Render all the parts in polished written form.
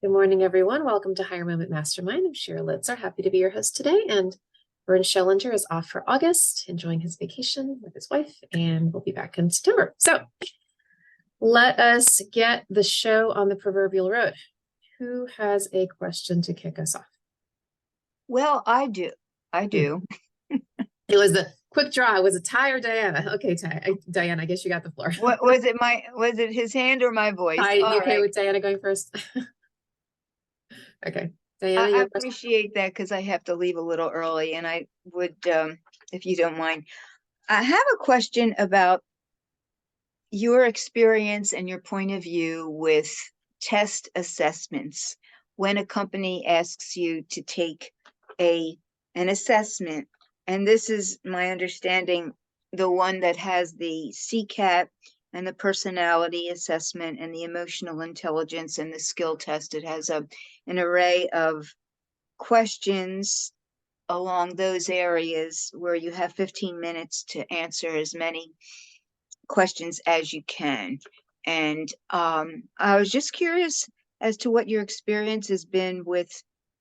Good morning, everyone. Welcome to Higher Moment Mastermind. I'm Shira Litzer, happy to be your host today. And Vern Schellinger is off for August, enjoying his vacation with his wife, and we'll be back in September. So let us get the show on the proverbial road. Who has a question to kick us off? Well, I do. It was a quick draw. Was it Ty or Diana? Okay, Ty. Diana, I guess you got the floor. What was it? Was it his hand or my voice? Ty, you okay with Diana going first? Okay. Diana, I appreciate that because I have to leave a little early, and I would, if you don't mind, I have a question about your experience and your point of view with test assessments. When a company asks you to take an assessment, and this is my understanding, the one that has the CCAT and the personality assessment and the emotional intelligence and the skill test. It has an array of questions along those areas where you have 15 minutes to answer as many questions as you can. And I was just curious as to what your experience has been with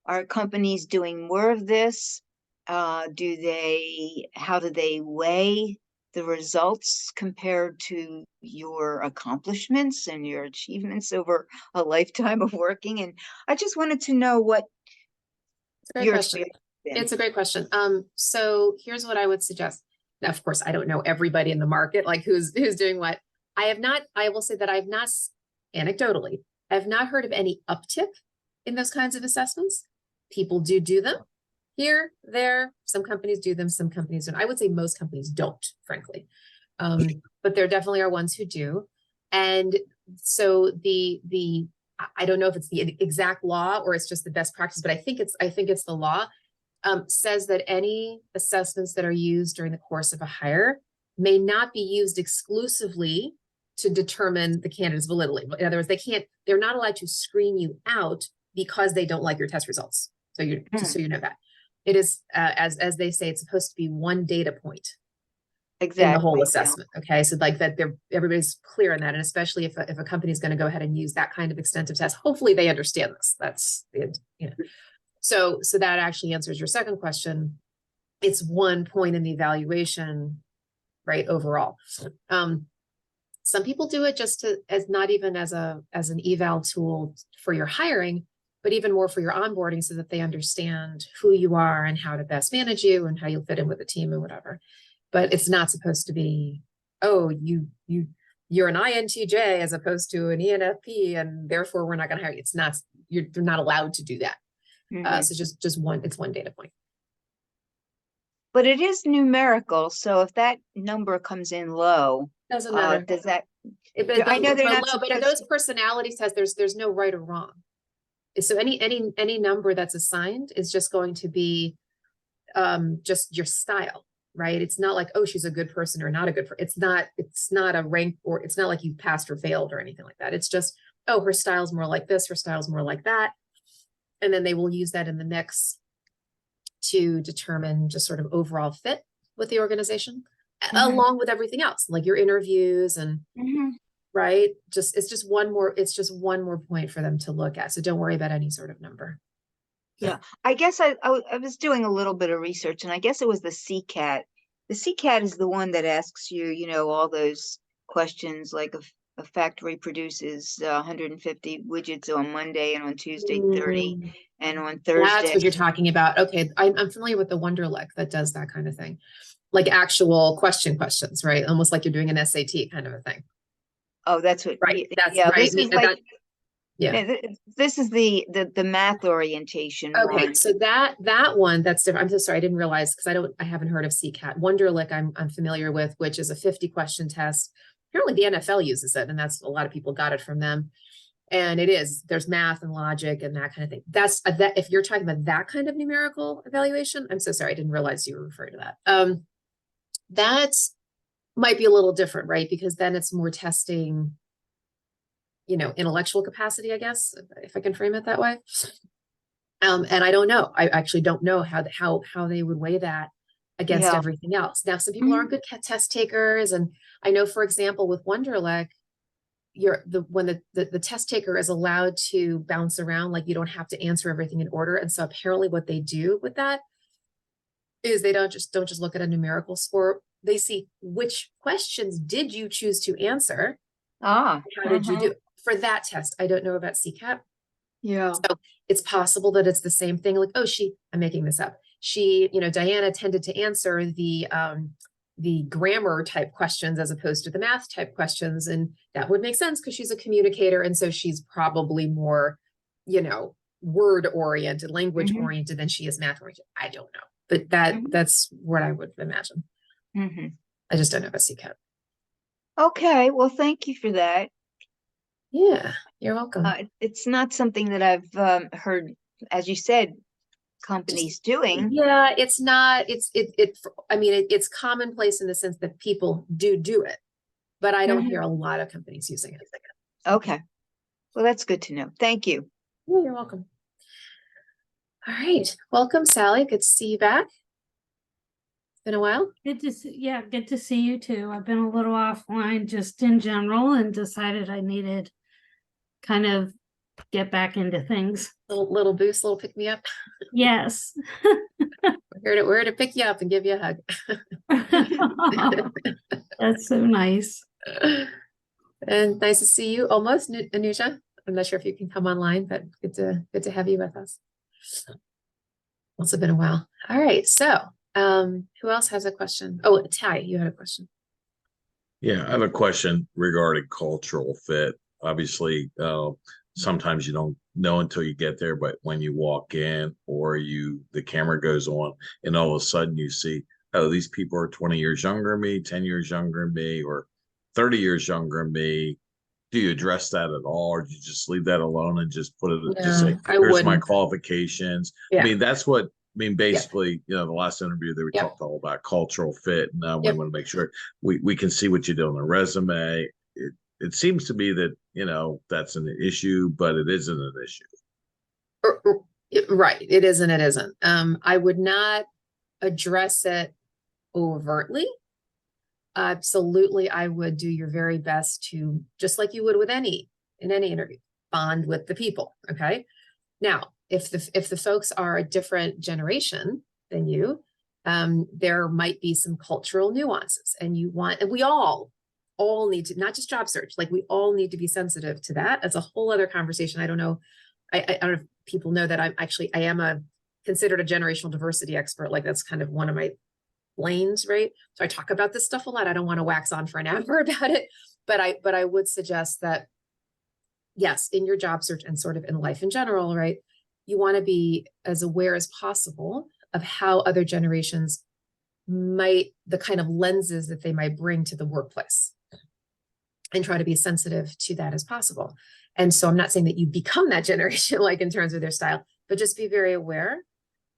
our companies doing more of this. How do they weigh the results compared to your accomplishments and your achievements over a lifetime of working? And I just wanted to know what your experience has been. It's a great question. So here's what I would suggest. Now, of course, I don't know everybody in the market, like who's doing what. I will say that I've not, anecdotally, I've not heard of any uptick in those kinds of assessments. People do them here, there. Some companies do them, some companies don't. I would say most companies don't, frankly. But there definitely are ones who do. And so I don't know if it's the exact law or it's just the best practice, but I think it's the law, says that any assessments that are used during the course of a hire may not be used exclusively to determine the candidate's validity. In other words, they're not allowed to screen you out because they don't like your test results. So just so you know that. It is, as they say, it's supposed to be one data point. Exactly. In the whole assessment. Yeah. Okay. So like that everybody's clear on that. And especially if a company is going to go ahead and use that kind of extensive test, hopefully they understand this. That's it, So that actually answers your second question. It's one point in the evaluation, right? Overall. Some people do it just as not even as an eval tool for your hiring, but even more for your onboarding so that they understand who you are and how to best manage you and how you'll fit in with the team and whatever. But it's not supposed to be, oh, you're an INTJ as opposed to an ENFP, and therefore we're not going to hire you. It's not, they're not allowed to do that. So just it's one data point. But it is numerical, so if that number comes in low, doesn't matter. Does that? I know they're not low, but in those personality tests, there's no right or wrong. So any number that's assigned is just going to be just your style, right? It's not like, oh, she's a good person or not a good person. It's not a rank, or it's not like you passed or failed or anything like that. It's just, oh, her style's more like this, her style's more like that. And then they will use that in the mix to determine just sort of overall fit with the organization, along with everything else, like your interviews and right. It's just one more point for them to look at. So don't worry about any sort of number. Yeah, I guess I was doing a little bit of research, and I guess it was the CCAT. The CCAT is the one that asks you, all those questions like a factory produces 150 widgets on Monday, and on Tuesday 30, and on Thursday. That's what you're talking about. Okay, I'm familiar with the Wonderlic that does that kind of thing, like actual questions, right? Almost like you're doing an SAT kind of a thing. Oh, that's what. Right. That's right. This is the math orientation. Okay, one. So that one, that's different. I'm so sorry, I didn't realize because I haven't heard of CCAT. Wonderlic I'm familiar with, which is a 50 question test. Apparently the NFL uses it, and that's a lot of people got it from them. And there's math and logic and that kind of thing. That's that if you're talking about that kind of numerical evaluation, I'm so sorry, I didn't realize you were referring to that. That might be a little different, right? Because then it's more testing, intellectual capacity, I guess, if I can frame it that way. And I don't know. I actually don't know how they would weigh that against everything else. Now, some people aren't good test takers. And I know, for example, with Wonderlic, when the test taker is allowed to bounce around, like you don't have to answer everything in order. And so apparently what they do with that is they don't just look at a numerical score. They see which questions did you choose to answer. Ah, How did you do for that test? I don't know about CCAP. yeah. So it's possible that it's the same thing. Like, oh, I'm making this up. Diana tended to answer the grammar type questions as opposed to the math type questions. And that would make sense because she's a communicator. And so she's probably more, word oriented, language oriented than she is math oriented. I don't know, but that's what I would imagine. I just don't know about CCAP. Okay. Well, thank you for that. Yeah, you're welcome. It's not something that I've heard, as you said, companies doing. Yeah, it's not, it's commonplace in the sense that people do it, but I don't hear a lot of companies using it. Okay. Well, that's good to know. Thank you. Yeah, you're welcome. All right. Welcome, Sally. Good to see you back. It's been a while. Good to see you too. I've been a little offline just in general and decided I needed kind of get back into things. Little boost, little pick me up. Yes. We're here to pick you up and give you a hug. That's so nice. And nice to see you almost, Anusha. I'm not sure if you can come online, but good to have you with us. Also been a while. All right. So who else has a question? Oh, Ty, you had a question. Yeah, I have a question regarding cultural fit. Obviously, sometimes you don't know until you get there, but when you walk in or the camera goes on and all of a sudden you see, oh, these people are 20 years younger than me, 10 years younger than me, or 30 years younger than me. Do you address that at all, or do you just leave that alone and just put it, just say, here's my qualifications? Yeah. I mean, basically, the last interview that we talked all about cultural fit. And we want to make sure we can see what you do on the resume. It seems to me that, that's an issue, but it isn't an issue. Right. It isn't. It isn't. I would not address it overtly. Absolutely. I would do your very best to, just like you would with in any interview, bond with the people. Okay. Now, if the folks are a different generation than you, there might be some cultural nuances, and we all need to, not just job search, like we all need to be sensitive to that. That's a whole other conversation. I don't know. I don't know if people know that I am considered a generational diversity expert. Like that's kind of one of my lanes, right? So I talk about this stuff a lot. I don't want to wax on for an hour about it, but I would suggest that yes, in your job search and sort of in life in general, right? You want to be as aware as possible of how other generations the kind of lenses that they might bring to the workplace, and try to be sensitive to that as possible. And so I'm not saying that you become that generation, like in terms of their style, but just be very aware.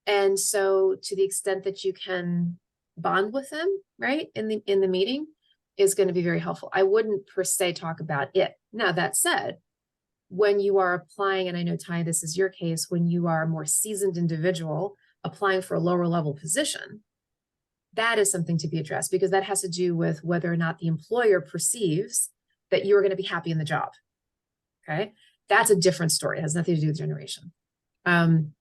And so to the extent that you can bond with them, right, in the meeting is going to be very helpful. I wouldn't per se talk about it. Now, that said, when you are applying, and I know, Ty, this is your case, when you are a more seasoned individual applying for a lower level position, that is something to be addressed, because that has to do with whether or not the employer perceives that you're going to be happy in the job. Okay. That's a different story. It has nothing to do with generation. And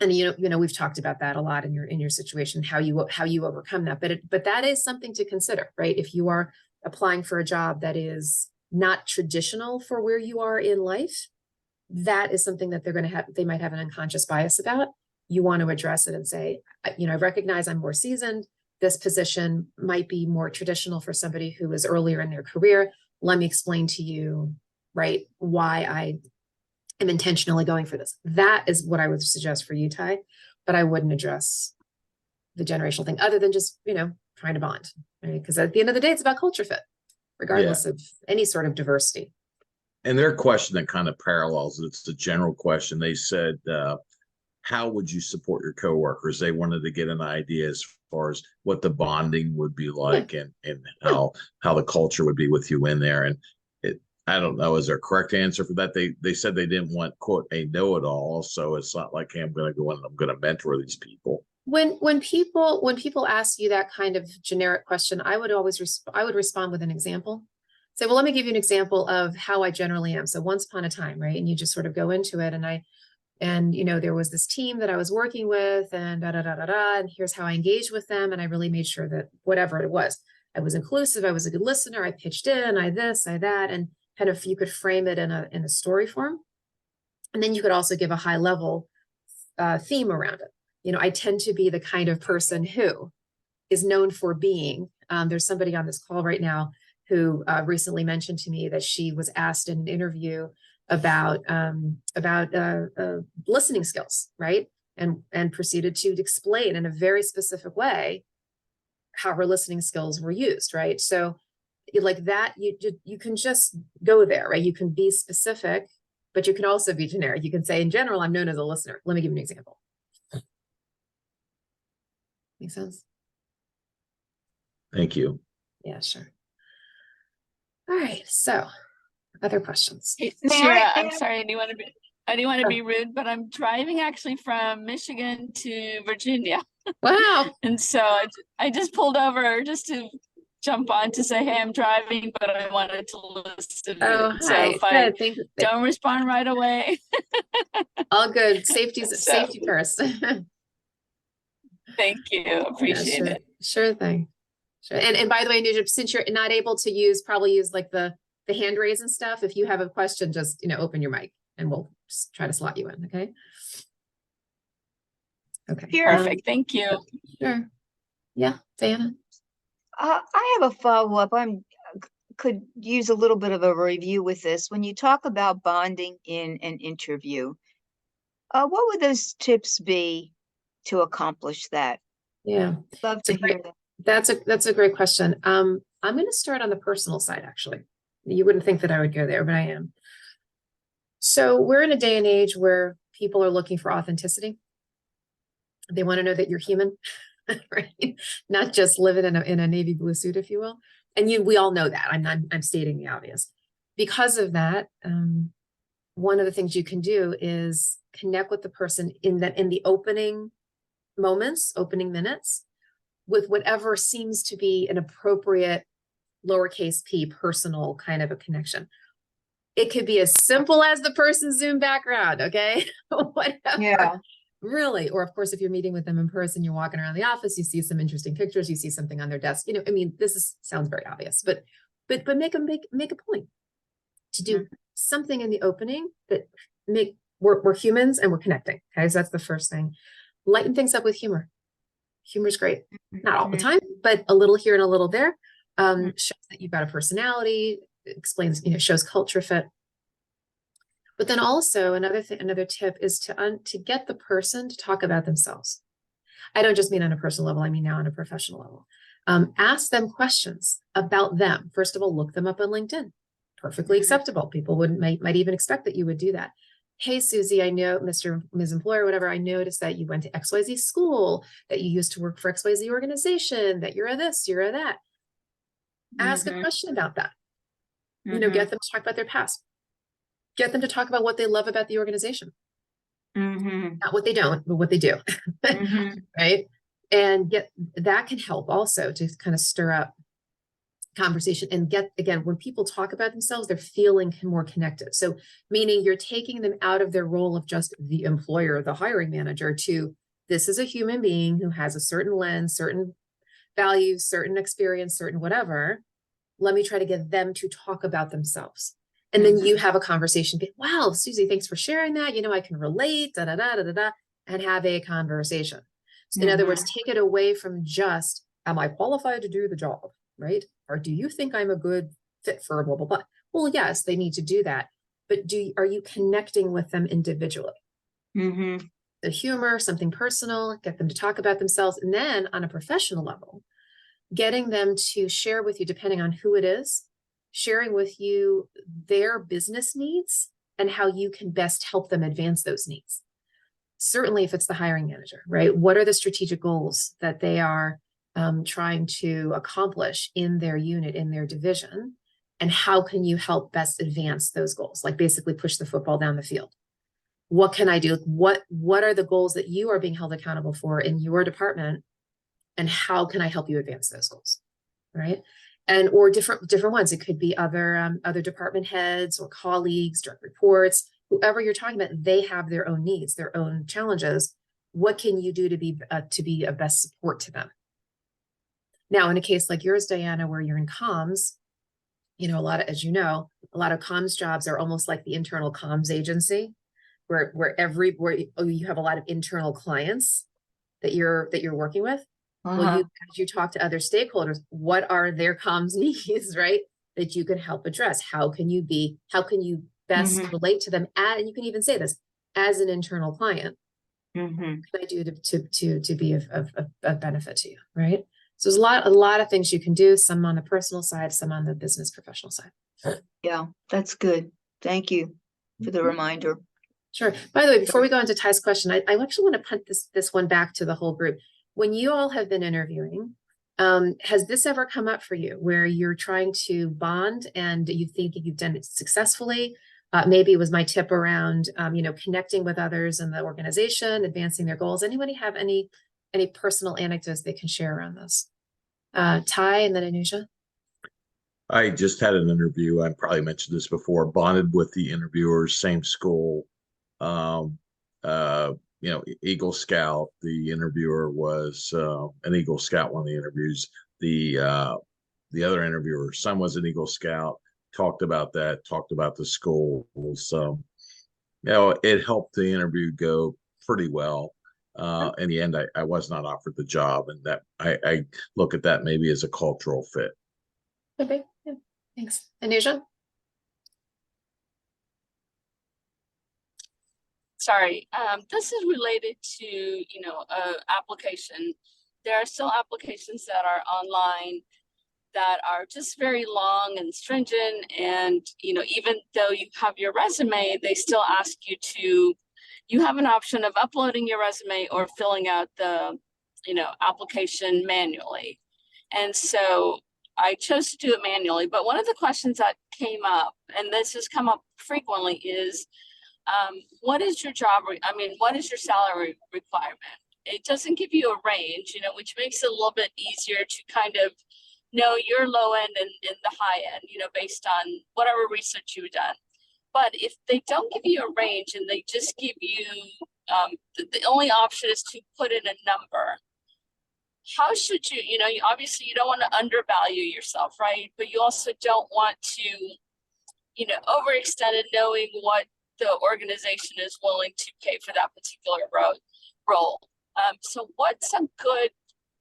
we've talked about that a lot in your situation, how you overcome that, but that is something to consider, right? If you are applying for a job that is not traditional for where you are in life, that is something that they might have an unconscious bias about. You want to address it and say, I recognize I'm more seasoned. This position might be more traditional for somebody who is earlier in their career. Let me explain to you, right, why I am intentionally going for this. That is what I would suggest for you, Ty, but I wouldn't address the generational thing other than just, trying to bond, right? Because at the end of the day, it's about culture fit, regardless of any sort of diversity. And their question that kind of parallels, it's the general question. They said, how would you support your coworkers? They wanted to get an idea as far as what the bonding would be like, and how the culture would be with you in there. And I don't know, is there a correct answer for that? They said they didn't want, quote, a know-it-all. So it's not like, hey, I'm going to go in and I'm going to mentor these people. When people ask you that kind of generic question, I would respond with an example. say, well, let me give you an example of how I generally am. So once upon a time, right? And you just sort of go into it, and there was this team that I was working with, and da da da da da, and here's how I engaged with them. And I really made sure that whatever it was, I was inclusive, I was a good listener, I pitched in, I this, I that, and kind of you could frame it in a story form. And then you could also give a high level theme around it. I tend to be the kind of person who is known for being, there's somebody on this call right now who recently mentioned to me that she was asked in an interview about listening skills, right? And proceeded to explain in a very specific way how her listening skills were used, right? So like that, you can just go there, right? You can be specific, but you can also be generic. You can say, in general, I'm known as a listener. Let me give you an example. Make sense? Thank you. Yeah, sure. All right, so other questions? Hey, May Shira, I- I'm sorry, I didn't want to Oh. be rude, but I'm driving actually from Michigan to Virginia. Wow. And so I just pulled over just to jump on to say, hey, I'm driving, but I wanted to listen. Oh, So hi. if I Good. Thank you. don't respond right away, All good. Safety So- first. thank you. Appreciate sure. it. Sure thing. Sure. And by the way, Nujib, since you're not able to probably use like the hand raise and stuff, if you have a question, just, open your mic and we'll just try to slot you in. Okay. Okay. Here. Perfect. Thank you. Sure. Yeah. Diana. I have a follow-up. Could use a little bit of a review with this. When you talk about bonding in an interview, what would those tips be to accomplish that? Yeah. Love It's a to hear that. That's a great question. I'm going to start on the personal side, actually. You wouldn't think that I would go there, but I am. So we're in a day and age where people are looking for authenticity. They want to know that you're human, right? Not just living in a navy blue suit, if you will. And we all know that. I'm stating the obvious. Because of that, one of the things you can do is connect with the person in the opening moments, opening minutes, with whatever seems to be an appropriate lowercase p personal kind of a connection. It could be as simple as the person's Zoom background, okay? Whatever. Yeah. Really. Or of course, if you're meeting with them in person, you're walking around the office, you see some interesting pictures, you see something on their desk. Sounds very obvious, but make a point to do something in the opening that we're humans and we're connecting. Okay. So that's the first thing. Lighten things up with humor. Humor's great. Not all the time, but a little here and a little there. Shows that you've got a personality, explains, shows culture fit. But then also another tip is to get the person to talk about themselves. I don't just mean on a personal level, I mean now on a professional level. Ask them questions about them. First of all, look them up on LinkedIn. Perfectly acceptable. People might even expect that you would do that. Hey, Susie, I know, Ms. Employer, whatever, I noticed that you went to XYZ school, that you used to work for XYZ organization, that you're a this, you're a that. Ask a question about that. Get them to talk about their past. Get them to talk about what they love about the organization. Not what they don't, but what they do. Right? And that can help also to kind of stir up conversation and again, when people talk about themselves, they're feeling more connected. So meaning you're taking them out of their role of just the employer, the hiring manager, to this is a human being who has a certain lens, certain values, certain experience, certain whatever. Let me try to get them to talk about themselves. And then you have a conversation. Wow, Susie, thanks for sharing that. I can relate, da, da, da, da, da, da, and have a conversation. So in other words, take it away from just, am I qualified to do the job, right? Or do you think I'm a good fit for blah, blah, blah? Well, yes, they need to do that. But are you connecting with them individually? The humor, something personal, get them to talk about themselves. And then on a professional level, getting them to share with you, depending on who it is, sharing with you their business needs and how you can best help them advance those needs. Certainly if it's the hiring manager, right? What are the strategic goals that they are trying to accomplish in their unit, in their division? And how can you help best advance those goals? Like basically push the football down the field. What can I do? What are the goals that you are being held accountable for in your department? And how can I help you advance those goals? Right? and or different ones. It could be other department heads or colleagues, direct reports, whoever you're talking about. They have their own needs, their own challenges. What can you do to be a best support to them? Now, in a case like yours, Diana, where you're in comms, you know, as you know, a lot of comms jobs are almost like the internal comms agency, where you have a lot of internal clients that you're working with. Well, Uh-huh. as you talk to other stakeholders, what are their comms needs, right? That you can help address. How can you best Mhm. relate to them? And you can even say this as an internal client. Mhm. What can I do to be of benefit to you, right? So there's a lot of things you can do, some on the personal side, some on the business professional side. Yeah, that's good. Thank you for the reminder. Sure. By the way, before we go into Ty's question, I actually want to punt this one back to the whole group. When you all have been interviewing, has this ever come up for you where you're trying to bond and you think you've done it successfully? Maybe it was my tip around, connecting with others in the organization, advancing their goals. Anybody have any personal anecdotes they can share around this? Ty and then Anusha. I just had an interview. I probably mentioned this before. Bonded with the interviewers, same school. Um, Eagle Scout. The interviewer was an Eagle Scout. One of the interviews. The other interviewer, son was an Eagle Scout. Talked about that. Talked about the schools. So, it helped the interview go pretty well. In the end, I was not offered the job, and that I look at that maybe as a cultural fit. Okay. Yeah. Thanks. Anusha? Sorry, this is related to, application. There are still applications that are online that are just very long and stringent. And, even though you have your resume, they still ask you have an option of uploading your resume or filling out the, application manually. And so I chose to do it manually. But one of the questions that came up, and this has come up frequently, is what is your what is your salary requirement? It doesn't give you a range, which makes it a little bit easier to kind of know your low end and the high end, based on whatever research you've done. But if they don't give you a range and they just give you, the only option is to put in a number, how should you, obviously you don't want to undervalue yourself, right? But you also don't want to, overextend in knowing what the organization is willing to pay for that particular role. So what's a good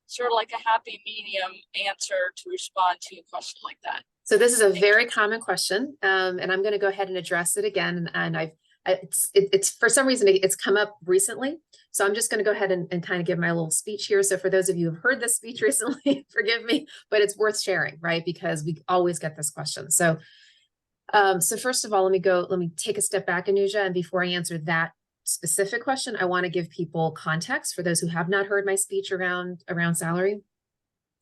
sort of like a happy medium answer to respond to a question like that? So this is a very common question, and I'm going to go ahead and address it again. And it's for some reason it's come up recently, so I'm just going to go ahead and kind of give my little speech here. So for those of you who've heard this speech recently, forgive me, but it's worth sharing, right? Because we always get this question. So first of all, let me take a step back, Anusha, and before I answer that specific question, I want to give people context for those who have not heard my speech around salary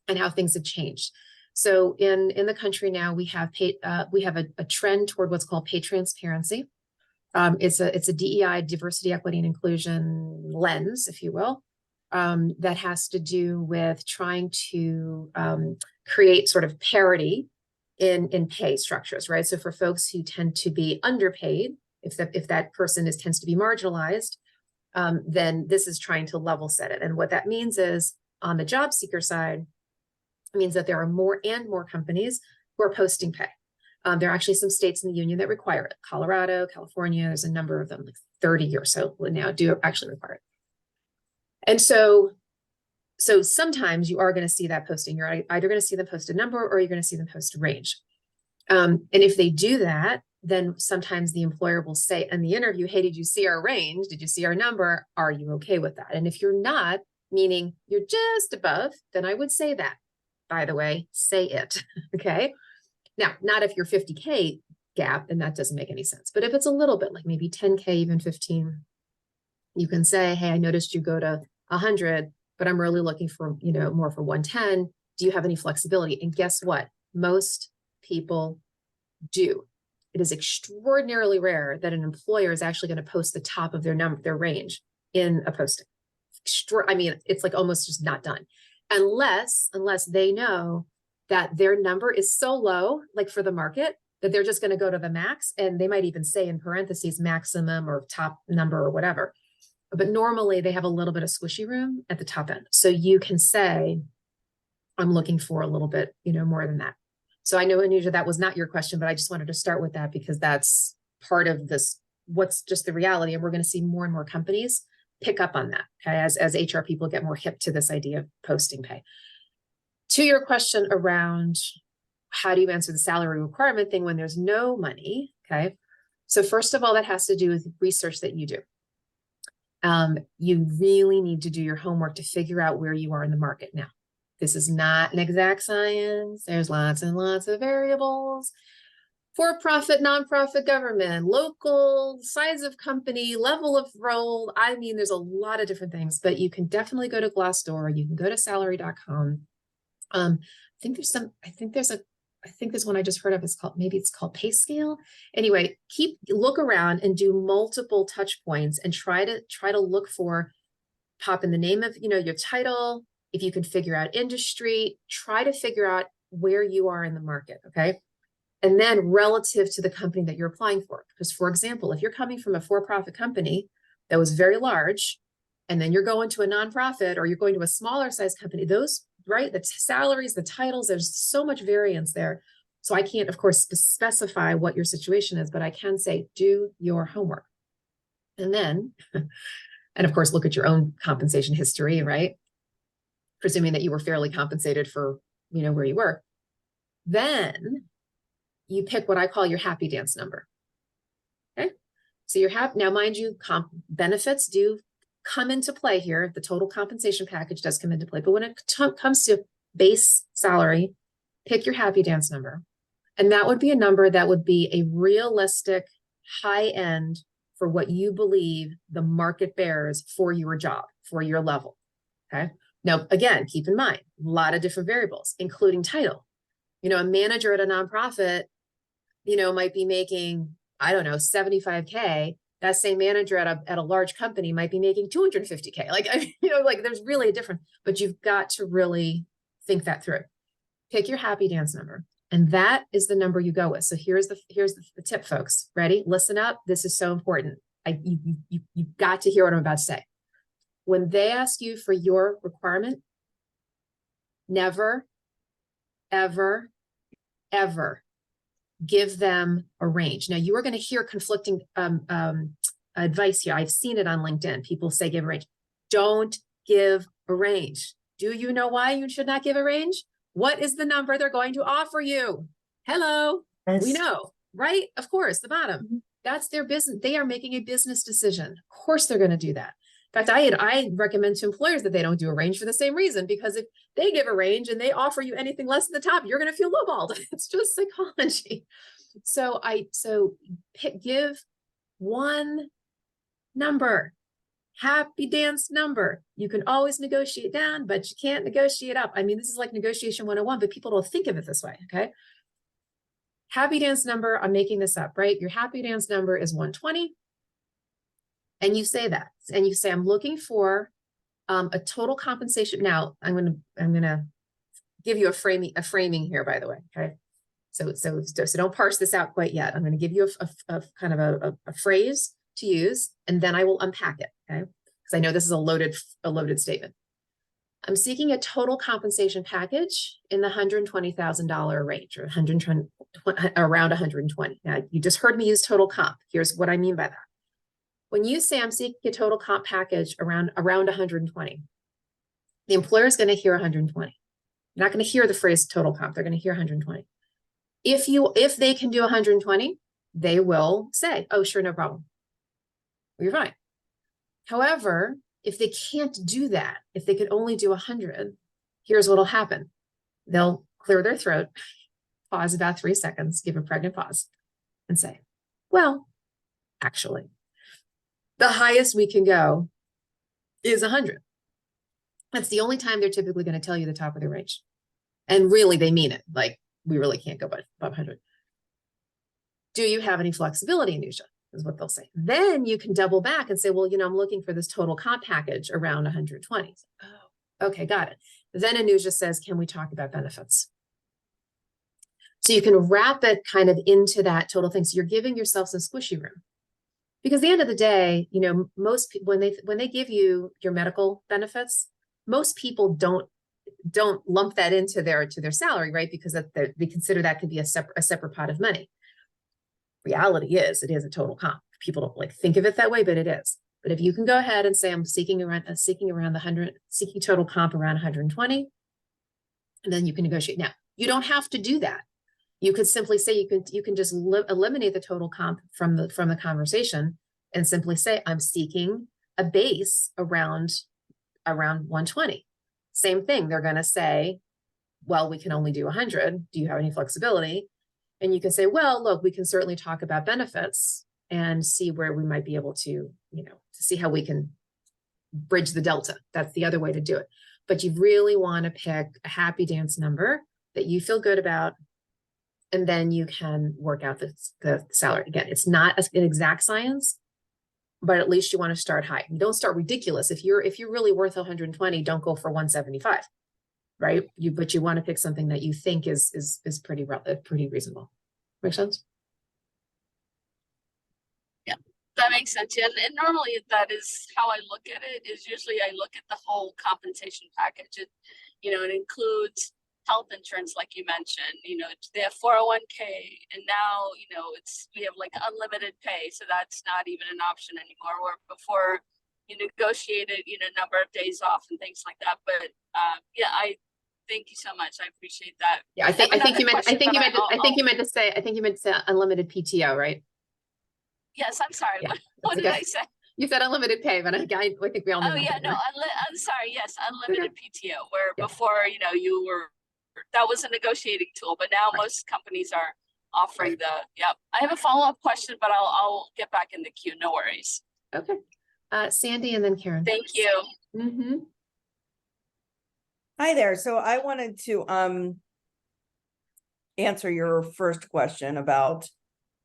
and how things have changed. So in the country now, we have a trend toward what's called pay transparency. It's a DEI, diversity, equity, and inclusion lens, if you will, that has to do with trying to create sort of parity in pay structures, right? So for folks who tend to be underpaid, if that person tends to be marginalized, then this is trying to level set it. And what that means is, on the job seeker side, it means that there are more and more companies who are posting pay. There are actually some states in the union that require it. Colorado, California, there's a number of them, like 30 or so now do actually require it. And so sometimes you are going to see that posting. You're either going to see them post a number or you're going to see them post a range. And if they do that, then sometimes the employer will say in the interview, hey, did you see our range? Did you see our number? Are you okay with that? And if you're not, meaning you're just above, then I would say that. By the way, say it, okay? Now, not if you're 50K gap, then that doesn't make any sense. But if it's a little bit, like maybe 10K, even 15, you can say, hey, I noticed you go to 100, but I'm really looking for, more for 110. Do you have any flexibility? And guess what? Most people do. It is extraordinarily rare that an employer is actually going to post the top of their range in a posting. It's like almost just not done. Unless they know that their number is so low, like for the market, that they're just going to go to the max, and they might even say in parentheses maximum or top number or whatever. But normally they have a little bit of squishy room at the top end. So you can say, I'm looking for a little bit, more than that. So I know, Anuja, that was not your question, but I just wanted to start with that because that's part of this, what's just the reality. And we're going to see more and more companies pick up on that, okay, as HR people get more hip to this idea of posting pay. To your question around how do you answer the salary requirement thing when there's no money, okay? So first of all, that has to do with research that you do. You really need to do your homework to figure out where you are in the market now. This is not an exact science. There's lots and lots of variables. For-profit, nonprofit, government, local, size of company, level of role. I mean, there's a lot of different things, but you can definitely go to Glassdoor. You can go to salary.com. I think there's one I just heard of. It's called Pay Scale. Anyway, look around and do multiple touch points and try to look for, pop in the name of, your title. If you can figure out industry, try to figure out where you are in the market. Okay. And then relative to the company that you're applying for. Because for example, if you're coming from a for-profit company that was very large, and then you're going to a nonprofit or you're going to a smaller size company, those, right? The salaries, the titles, there's so much variance there. So I can't, of course, specify what your situation is, but I can say, do your homework. And then, and of course, look at your own compensation history, right? Presuming that you were fairly compensated for, where you were. Then you pick what I call your happy dance number. Okay. So you're happy. Now, mind you, benefits do come into play here. The total compensation package does come into play. But when it comes to base salary, pick your happy dance number. And that would be a number that would be a realistic high end for what you believe the market bears for your job, for your level. Okay. Now, again, keep in mind, a lot of different variables, including title. A manager at a nonprofit, might be making, I don't know, 75K. That same manager at a large company might be making 250K. Like there's really a difference, but you've got to really think that through. Pick your happy dance number. And that is the number you go with. So here's the tip, folks. Ready? Listen up. This is so important. You've got to hear what I'm about to say. When they ask you for your requirement, never, ever, ever give them a range. Now you are going to hear conflicting advice here. I've seen it on LinkedIn. People say give a range. Don't give a range. Do you know why you should not give a range? What is the number they're going to offer you? Hello, Yes. We know, right? Of course, the bottom. That's their business. They are making a business decision. Of course, they're going to do that. In fact, I recommend to employers that they don't do a range for the same reason, because if they give a range and they offer you anything less at the top, you're going to feel lowballed. It's just psychology. So give one number, happy dance number. You can always negotiate down, but you can't negotiate up. I mean, this is like negotiation 101, but people don't think of it this way. Okay. Happy dance number. I'm making this up, right? Your happy dance number is 120. And you say that, and you say, I'm looking for a total compensation. Now I'm going to give you a framing here, by the way. Okay. So don't parse this out quite yet. I'm going to give you a kind of a phrase to use, and then I will unpack it. Okay. Because I know this is a loaded statement. I'm seeking a total compensation package in the $120,000 range, or around 120. Now you just heard me use total comp. Here's what I mean by that. When you say I'm seeking a total comp package around 120, the employer is going to hear 120. You're not going to hear the phrase total comp. They're going to hear 120. If they can do 120, they will say, oh, sure, no problem. You're fine. However, if they can't do that, if they could only do 100, here's what'll happen. They'll clear their throat, pause about 3 seconds, give a pregnant pause, and say, well, actually, the highest we can go is 100. That's the only time they're typically going to tell you the top of the range. And really, they mean it. Like, we really can't go above 100. Do you have any flexibility, Anusha? Is what they'll say. Then you can double back and say, well, I'm looking for this total comp package around 120. Oh, okay, got it. Then Anusha says, can we talk about benefits? So you can wrap it kind of into that total thing. So you're giving yourself some squishy room. Because at the end of the day, you know, most people, when they give you your medical benefits, most people don't lump that into their salary, right? Because they consider that could be a separate pot of money. Reality is, it is a total comp. People don't like think of it that way, but it is. But if you can go ahead and say, I'm seeking total comp around 120, and then you can negotiate. Now, you don't have to do that. You could simply say you can just eliminate the total comp from the conversation and simply say, I'm seeking a base around 120. Same thing. They're going to say, well, we can only do 100. Do you have any flexibility? And you can say, well, look, we can certainly talk about benefits and see where we might be able to, you know, to see how we can bridge the delta. That's the other way to do it. But you really want to pick a happy dance number that you feel good about. And then you can work out the salary. Again, it's not an exact science, but at least you want to start high. You don't start ridiculous. If you're really worth 120, don't go for 175, right? But you want to pick something that you think is pretty reasonable. Make sense? Yeah, that makes sense. Yeah, and normally that is how I look at it. Is usually I look at the whole compensation package. It, you know, it includes health insurance, like you mentioned, you know, they have 401k, and now, you know, we have like unlimited pay, so that's not even an option anymore. Where before you negotiated, you know, number of days off and things like that. But yeah, I thank you so much. I appreciate that. Yeah, I think you meant to say unlimited PTO, right? Yes, I'm sorry. Yeah, what did I say? You said unlimited pay, but I think we all know. Oh yeah, no, I'm sorry. Yes, unlimited Okay. PTO, where Yeah. before, you know, that was a negotiating tool, but now Right. most companies are offering Right. yeah. I have a follow-up question, but I'll get back in the queue. No worries. Okay. Sandy and then Karen. Thank you. Mm-hmm. Hi there. So I wanted to answer your first question about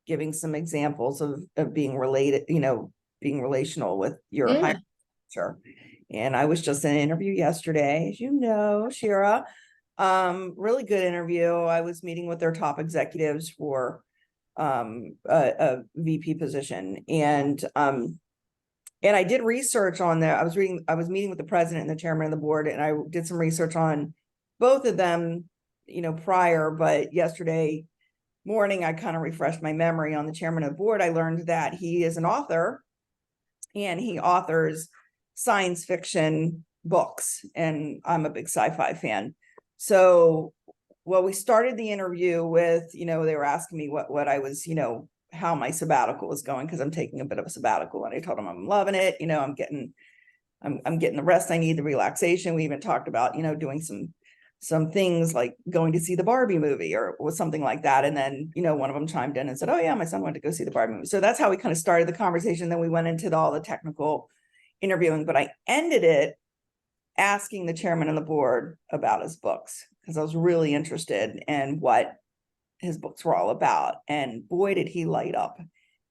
giving some examples of being related, you know, being relational with your Yeah. hiring manager. And I was just in an interview yesterday, as you know, Shira. Really good interview. I was meeting with their top executives for a VP position. And I did research on that. I was meeting with the president and the chairman of the board, and I did some research on both of them, you know, prior, but yesterday morning, I kind of refreshed my memory on the chairman of the board. I learned that he is an author and he authors science fiction books, and I'm a big sci-fi fan. So, well, we started the interview with, you know, they were asking me what I was, you know, how my sabbatical was going, because I'm taking a bit of a sabbatical, and I told them I'm loving it. You know, I'm getting the rest I need, the relaxation. We even talked about, you know, doing some things like going to see the Barbie movie or something like that. And then, you know, one of them chimed in and said, oh yeah, my son went to go see the Barbie movie. So that's how we kind of started the conversation. Then we went into all the technical interviewing, but I ended it asking the chairman of the board about his books, because I was really interested in what his books were all about. And boy, did he light up.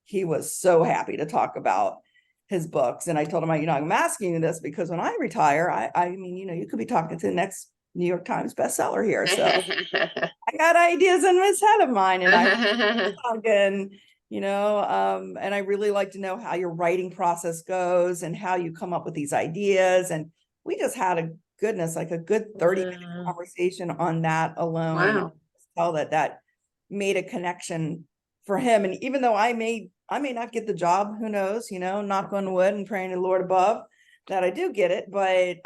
He was so happy to talk about his books. And I told him, you know, I'm asking you this because when I retire, I mean, you know, you could be talking to the next New York Times bestseller here. So I got ideas in this head of mine, and I'm talking, you know, and I really like to know how your writing process goes and how you come up with these ideas. And we just had a good 30-minute conversation on that alone. Wow. And I tell that made a connection for him. And even though I may not get the job, who knows, you know, knock on wood and praying to the Lord above that I do get it. But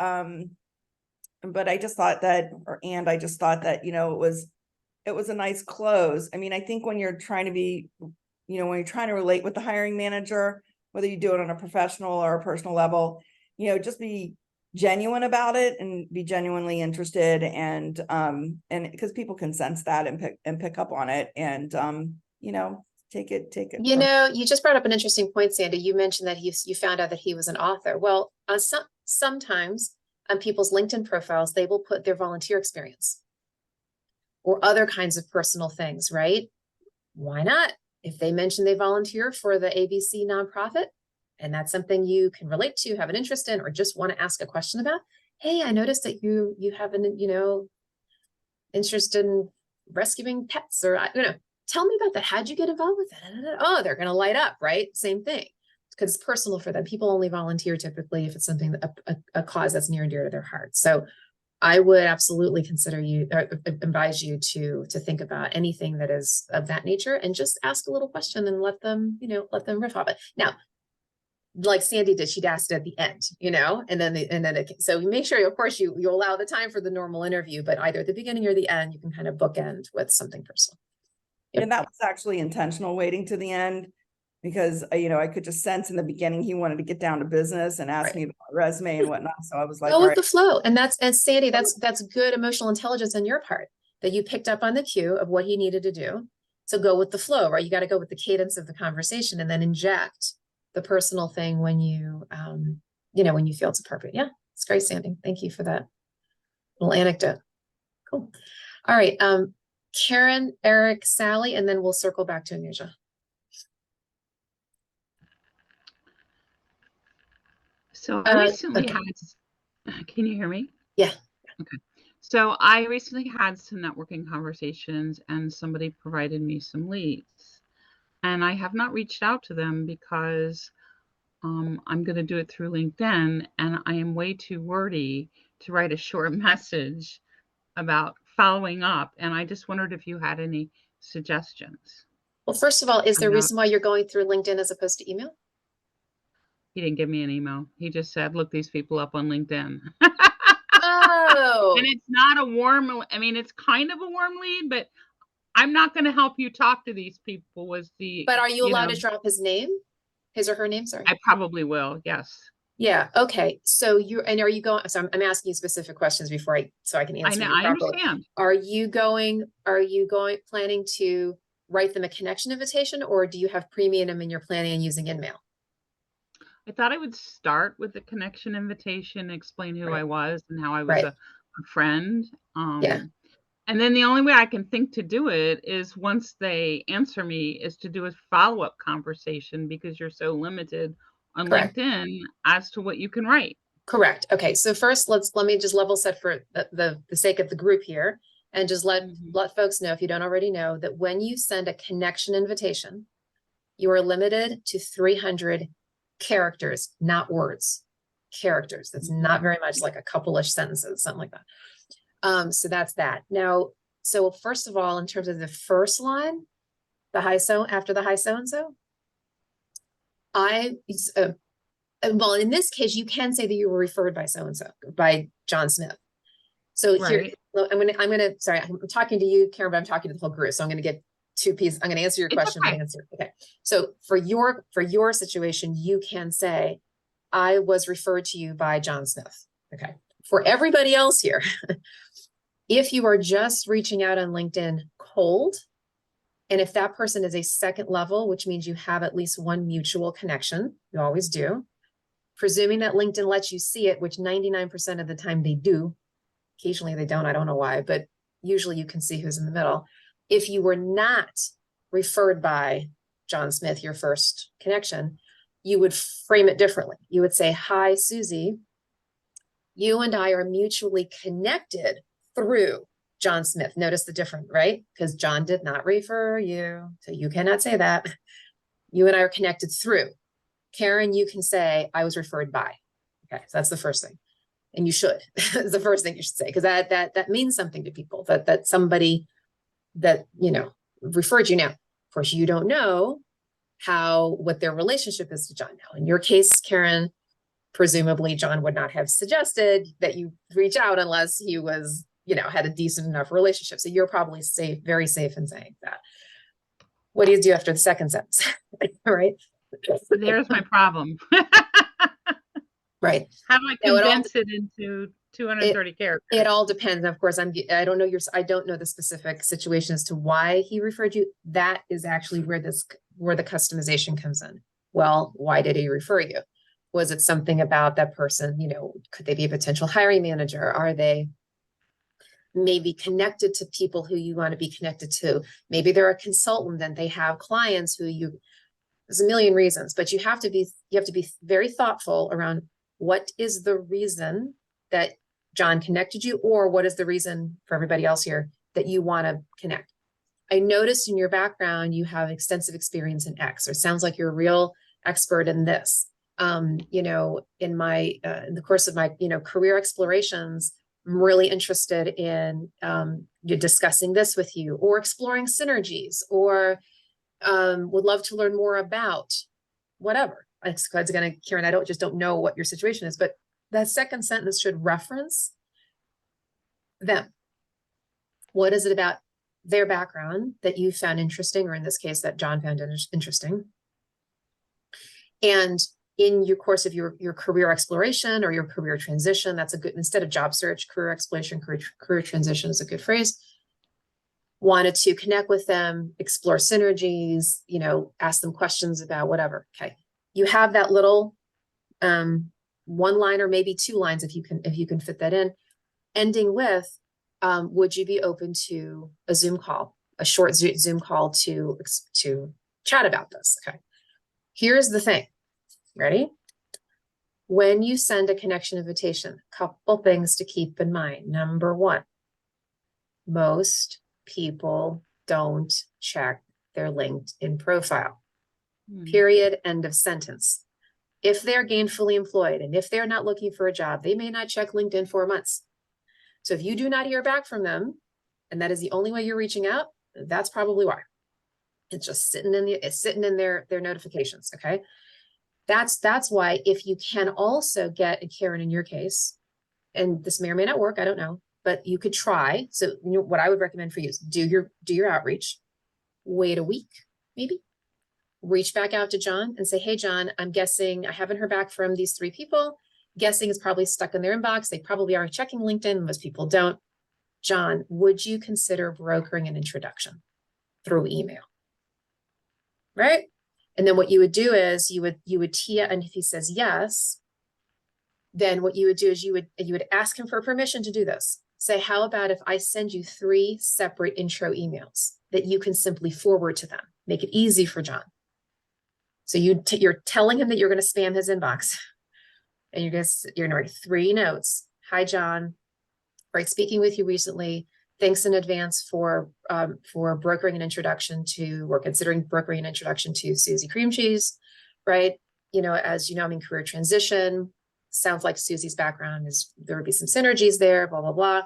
I just thought that, you know, it was a nice close. I mean, I think when you're trying to be, you know, when you're trying to relate with the hiring manager, whether you do it on a professional or a personal level, you know, just be genuine about it and be genuinely interested, and because people can sense that and pick up on it, and you know, take it. You know, you just brought up an interesting point, Sandy. You mentioned that you found out that he was an author. Well, sometimes on people's LinkedIn profiles, they will put their volunteer experience or other kinds of personal things, right? Why not? If they mention they volunteer for the ABC nonprofit, and that's something you can relate to, have an interest in, or just want to ask a question about. Hey, I noticed that you have an, you know, interest in rescuing pets or, tell me about that. How'd you get involved with that? Oh, they're going to light up, right? Same thing. Because it's personal for them. People only volunteer typically if it's something, a cause that's near and dear to their heart. So I would absolutely consider you, advise you to think about anything that is of that nature and just ask a little question and let them riff off it. Now, like Sandy did, she'd asked it at the end, so you make sure, of course, you allow the time for the normal interview, but either at the beginning or the end, you can kind of bookend with something personal. Yep. And that was actually intentional, waiting to the end, because, I could just sense in the beginning, he wanted to get down to business and ask me about my resume and whatnot. So I was like, Go all with right. the flow. And Sandy, that's good emotional intelligence on your part, that you picked up on the cue of what he needed to do. So go with the flow, right? You got to go with the cadence of the conversation and then inject the personal thing when you feel it's appropriate. Yeah, it's great, Sandy. Thank you for that little anecdote. Cool. All right. Karen, Eric, Sally, and then we'll circle back to Anuja. So I recently okay. can you hear me? Yeah. Okay. So I recently had some networking conversations and somebody provided me some leads. And I have not reached out to them because I'm going to do it through LinkedIn, and I am way too wordy to write a short message about following up. And I just wondered if you had any suggestions. Well, first of all, is there a about- reason why you're going through LinkedIn as opposed to email? He didn't give me an email. He just said, look these people up on LinkedIn. Oh. And it's not a warm, it's kind of a warm lead, but I'm not going to help you talk to these people But are you allowed to drop his name? His or her name? Sorry. I probably will. Yes. Yeah. Okay. So are you going, so I'm asking you specific questions so I can answer you I properly. understand. Are you planning to write them a connection invitation, or do you have premium and you're planning on using InMail? I thought I would start with the connection invitation, explain who I was and how I was a friend. Yeah. And then the only way I can think to do it is, once they answer me, is to do a follow-up conversation, because you're so limited on LinkedIn as to what you can write. Correct. Okay. So first, let me just level set for the sake of the group here, and just let folks know, if you don't already know, that when you send a connection invitation, you are limited to 300 characters, not words, characters. That's not very much, like a couple-ish sentences, something like that. So that's that. Now, so first of all, in terms of the first line, after the hi so-and-so, well, in this case, you can say that you were referred by so-and-so, by John Smith. So here, sorry, I'm talking to you, Karen, but I'm talking to the whole group. So I'm going to get two pieces. I'm going to answer your question and answer. Okay. So for your situation, you can say, I was referred to you by John Smith. Okay. For everybody else here, if you are just reaching out on LinkedIn cold, and if that person is a second level, which means you have at least one mutual connection, you always do, presuming that LinkedIn lets you see it, which 99% of the time they do. Occasionally they don't, I don't know why, but usually you can see who's in the middle. If you were not referred by John Smith, your first connection, you would frame it differently. You would say, hi, Susie, you and I are mutually connected through John Smith. Notice the difference, right? Because John did not refer you, so you cannot say that. You and I are connected through. Karen, you can say, I was referred by. Okay, so that's the first thing. And you should. It's the first thing you should say, because that means something to people, that somebody that, referred you. Now, of course, you don't know what their relationship is to John. Now, in your case, Karen, presumably John would not have suggested that you reach out unless he was, had a decent enough relationship. So you're probably very safe in saying that. What do you do after the second sentence? Right? There's my problem. Right. How do I condense it into 230 characters? It all depends. Of course, I don't know the specific situation as to why he referred you. That is actually where the customization comes in. Well, why did he refer you? Was it something about that person? Could they be a potential hiring manager? Are they maybe connected to people who you want to be connected to? Maybe they're a consultant and they have clients there's a million reasons, but you have to be very thoughtful around what is the reason that John connected you, or what is the reason for everybody else here that you want to connect. I noticed in your background, you have extensive experience in X, or it sounds like you're a real expert in this. You know, in the course of my, career explorations, I'm really interested in discussing this with you, or exploring synergies, or would love to learn more about whatever. Karen, I don't know what your situation is, but that second sentence should reference them. What is it about their background that you found interesting, or in this case, that John found interesting? And in your course of your career exploration or your career transition, that's a good, instead of job search, career exploration, career transition is a good phrase. Wanted to connect with them, explore synergies, ask them questions about whatever. Okay. You have that little one line, or maybe 2 lines if you can fit that in, ending with, would you be open to a Zoom call, a short Zoom call to chat about this? Okay. Here's the thing. Ready? When you send a connection invitation, couple things to keep in mind. Number 1, most people don't check their LinkedIn profile. Period. End of sentence. If they're gainfully employed and if they're not looking for a job, they may not check LinkedIn for months. So if you do not hear back from them, and that is the only way you're reaching out, that's probably why. It's just sitting in their notifications. Okay. That's why, if you can also get, and Karen, in your case, and this may or may not work, I don't know, but you could try. So what I would recommend for you is do your outreach, wait a week, maybe reach back out to John and say, hey, John, I'm guessing I haven't heard back from these 3 people. Guessing it's probably stuck in their inbox. They probably aren't checking LinkedIn. Most people don't. John, would you consider brokering an introduction through email? Right? And then what you would do is you would tee up, and if he says yes, then what you would do is you would ask him for permission to do this. Say, how about if I send you 3 separate intro emails that you can simply forward to them? Make it easy for John. So you're telling him that you're going to spam his inbox, and you're going to write 3 notes. Hi, John. Right, speaking with you recently. Thanks in advance for brokering an introduction to, or considering brokering an introduction to Susie Cream Cheese, right? As you know, I'm in career transition. Sounds like Susie's background there would be some synergies there, blah, blah, blah.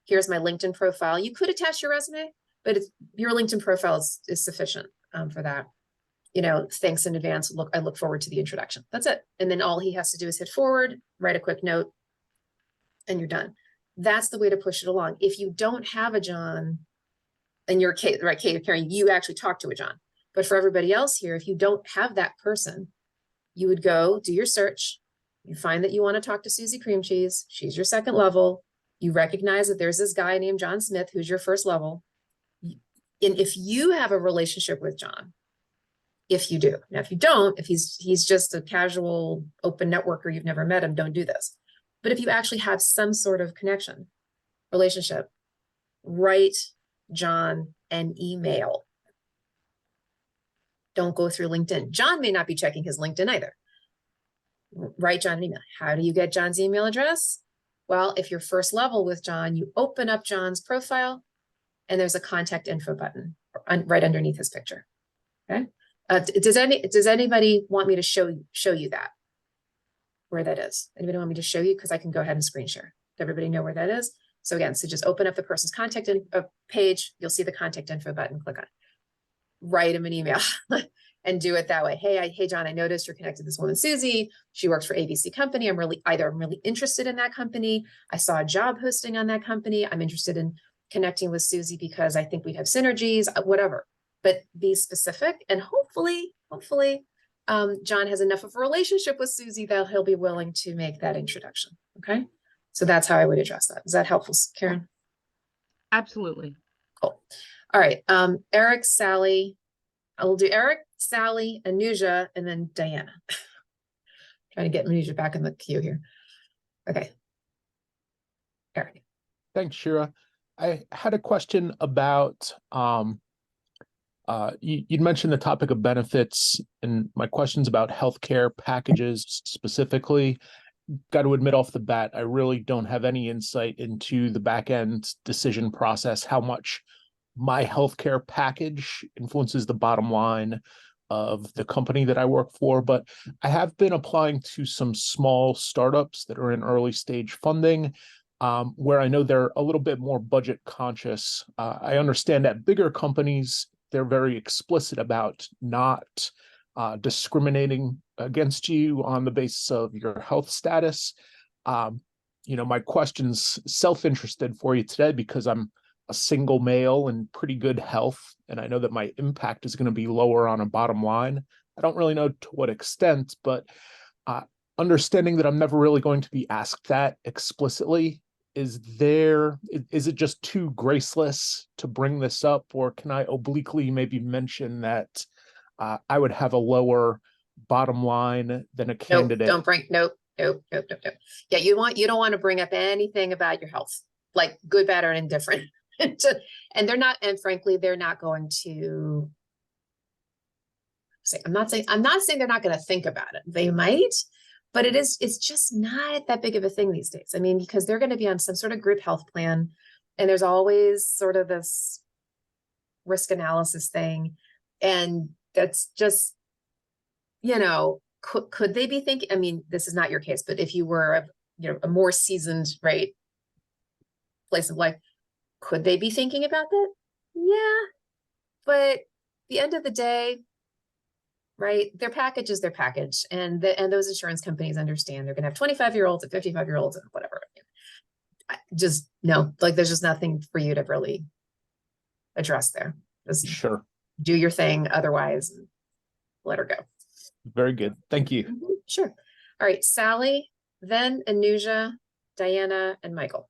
Here's my LinkedIn profile. You could attach your resume, but your LinkedIn profile is sufficient for that. Thanks in advance. I look forward to the introduction. That's it. And then all he has to do is hit forward, write a quick note, and you're done. That's the way to push it along. If you don't have a John, in your case, right, Karen, you actually talk to a John. But for everybody else here, if you don't have that person, you would go do your search. You find that you want to talk to Susie Cream Cheese. She's your second level. You recognize that there's this guy named John Smith, who's your first level. And if you have a relationship with John, if you do, now if you don't, if he's just a casual open networker, you've never met him, don't do this. But if you actually have some sort of connection, relationship, write John an email. Don't go through LinkedIn. John may not be checking his LinkedIn either. Write John an email. How do you get John's email address? Well, if you're first level with John, you open up John's profile and there's a contact info button right underneath his picture. Okay. Does anybody want me to show you that? Where that is? Anybody want me to show you? Because I can go ahead and screen share. Does everybody know where that is? So again, just open up the person's contact page. You'll see the contact info button. Click on it. Write him an email and do it that way. Hey, John, I noticed you're connected to this woman, Susie. She works for ABC company. I'm really interested in that company. I saw a job posting on that company. I'm interested in connecting with Susie because I think we'd have synergies, whatever. But be specific, and hopefully, John has enough of a relationship with Susie that he'll be willing to make that introduction. Okay. So that's how I would address that. Is that helpful, Karen? Absolutely. Cool. All right. Eric, Sally, I will do Eric, Sally, Anuja, and then Diana. Trying to get Anuja back in the queue here. Okay. Eric. Thanks, Shira. I had a question about, you'd mentioned the topic of benefits, and my question's about healthcare packages specifically. got to admit off the bat, I really don't have any insight into the back end decision process, how much my healthcare package influences the bottom line of the company that I work for. But I have been applying to some small startups that are in early stage funding, where I know they're a little bit more budget conscious. I understand that bigger companies, they're very explicit about not discriminating against you on the basis of your health status. My question's self-interested for you today because I'm a single male in pretty good health, and I know that my impact is going to be lower on a bottom line. I don't really know to what extent, but understanding that I'm never really going to be asked that explicitly, is it just too graceless to bring this up, or can I obliquely maybe mention that I would have a lower bottom line than a candidate? Nope. Yeah, you don't want to bring up anything about your health, like good, bad, or indifferent. And frankly, they're not going to say, I'm not saying they're not going to think about it. They might, but it's just not that big of a thing these days. I mean, because they're going to be on some sort of group health plan, and there's always sort of this risk analysis thing. And that's just, could they be thinking, I mean, this is not your case, but if you were a more seasoned, right, place of life, could they be thinking about that? Yeah, but at the end of the day, right, their package is their package, and those insurance companies understand they're going to have 25-year-olds and 55-year-olds and whatever. Just no, like there's just nothing for you to really address there. Just Sure. do your thing, otherwise let her go. Very good. Thank you. Sure. All right, Sally, then Anuja, Diana, and Michael.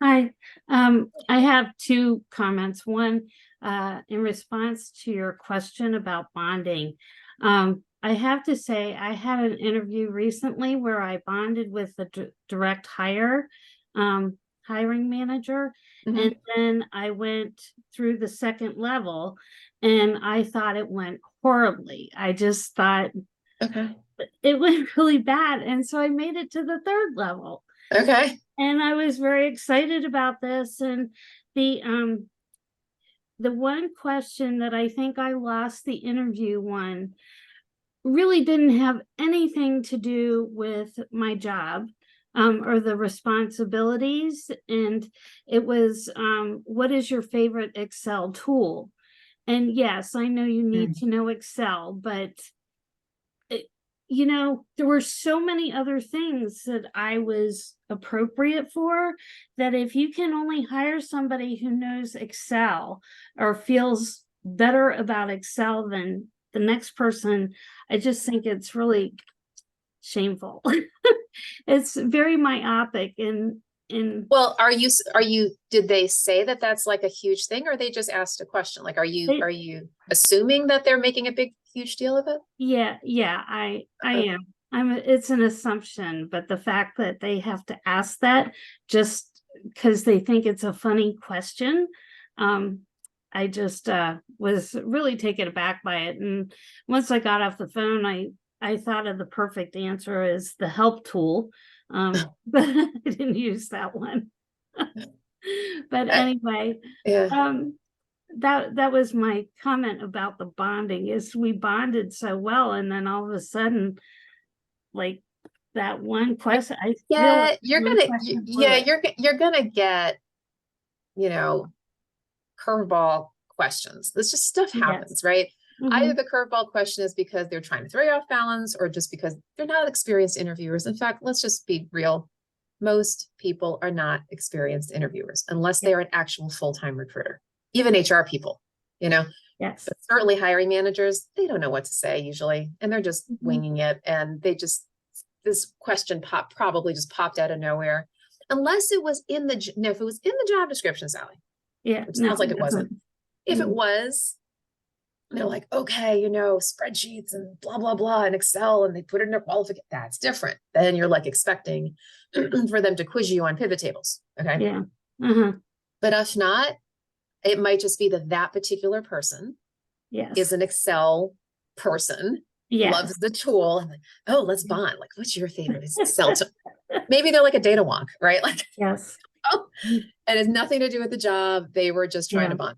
Hi, I have two comments. One, in response to your question about bonding. I have to say, I had an interview recently where I bonded with a direct hire hiring manager. And then I went through the second level and I thought it went horribly. I just thought it went really bad. And so I made it to the third level. Okay. And I was very excited about this. And the one question that I think I lost the interview one really didn't have anything to do with my job or the responsibilities. And it was, what is your favorite Excel tool? And yes, I know you need to know Excel, but there were so many other things that I was appropriate for, that if you can only hire somebody who knows Excel or feels better about Excel than the next person, I just think it's really shameful. It's very myopic Well, did they say that that's like a huge thing, or they just asked a question? Like, are you assuming that they're making a huge deal of it? Yeah, I am. It's an assumption, but the fact that they have to ask that just because they think it's a funny question, I just was really taken aback by it. And once I got off the phone, I thought of the perfect answer is the help tool, but I didn't use that one. But anyway, that was my comment about the bonding. Is we bonded so well, and then all of a sudden, like that one question, you're gonna get curveball questions. This just stuff happens, right? Either the curveball question is because they're trying to throw you off balance, or just because they're not experienced interviewers. In fact, let's just be real. Most people are not experienced interviewers unless they're an actual full-time recruiter. Even HR people, Yes. But certainly hiring managers, they don't know what to say usually, and they're just winging it. And this question probably just popped out of nowhere, unless it was if it was in the job description, Sally. Yeah, which sounds like it wasn't. If it was, they're like, okay, spreadsheets and blah, blah, blah, and Excel, and they put it in their qualification. That's different. Then you're like expecting for them to quiz you on pivot tables. Okay. Yeah. But if not, it might just be that particular person yes is an Excel person Yes. loves the tool. And like, oh, let's bond. Like, what's your favorite? Is it sell to maybe they're like a data wonk, right? Like, Yes. oh, and it's nothing to do with the job. They were just trying to bond.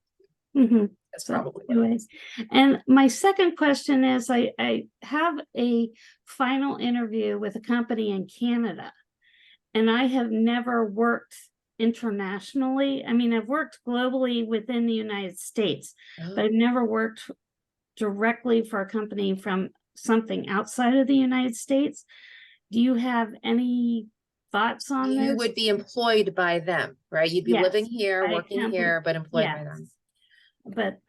Mhm. That's So probably what it anyway, is. and my second question is, I have a final interview with a company in Canada, and I have never worked internationally. I mean, I've worked globally within the United States, but I've never worked directly for a company from something outside of the United States. Do you have any thoughts on You this? would be employed by them, right? You'd be Yes, living here, by a working company. here, but employed by Yes. them. But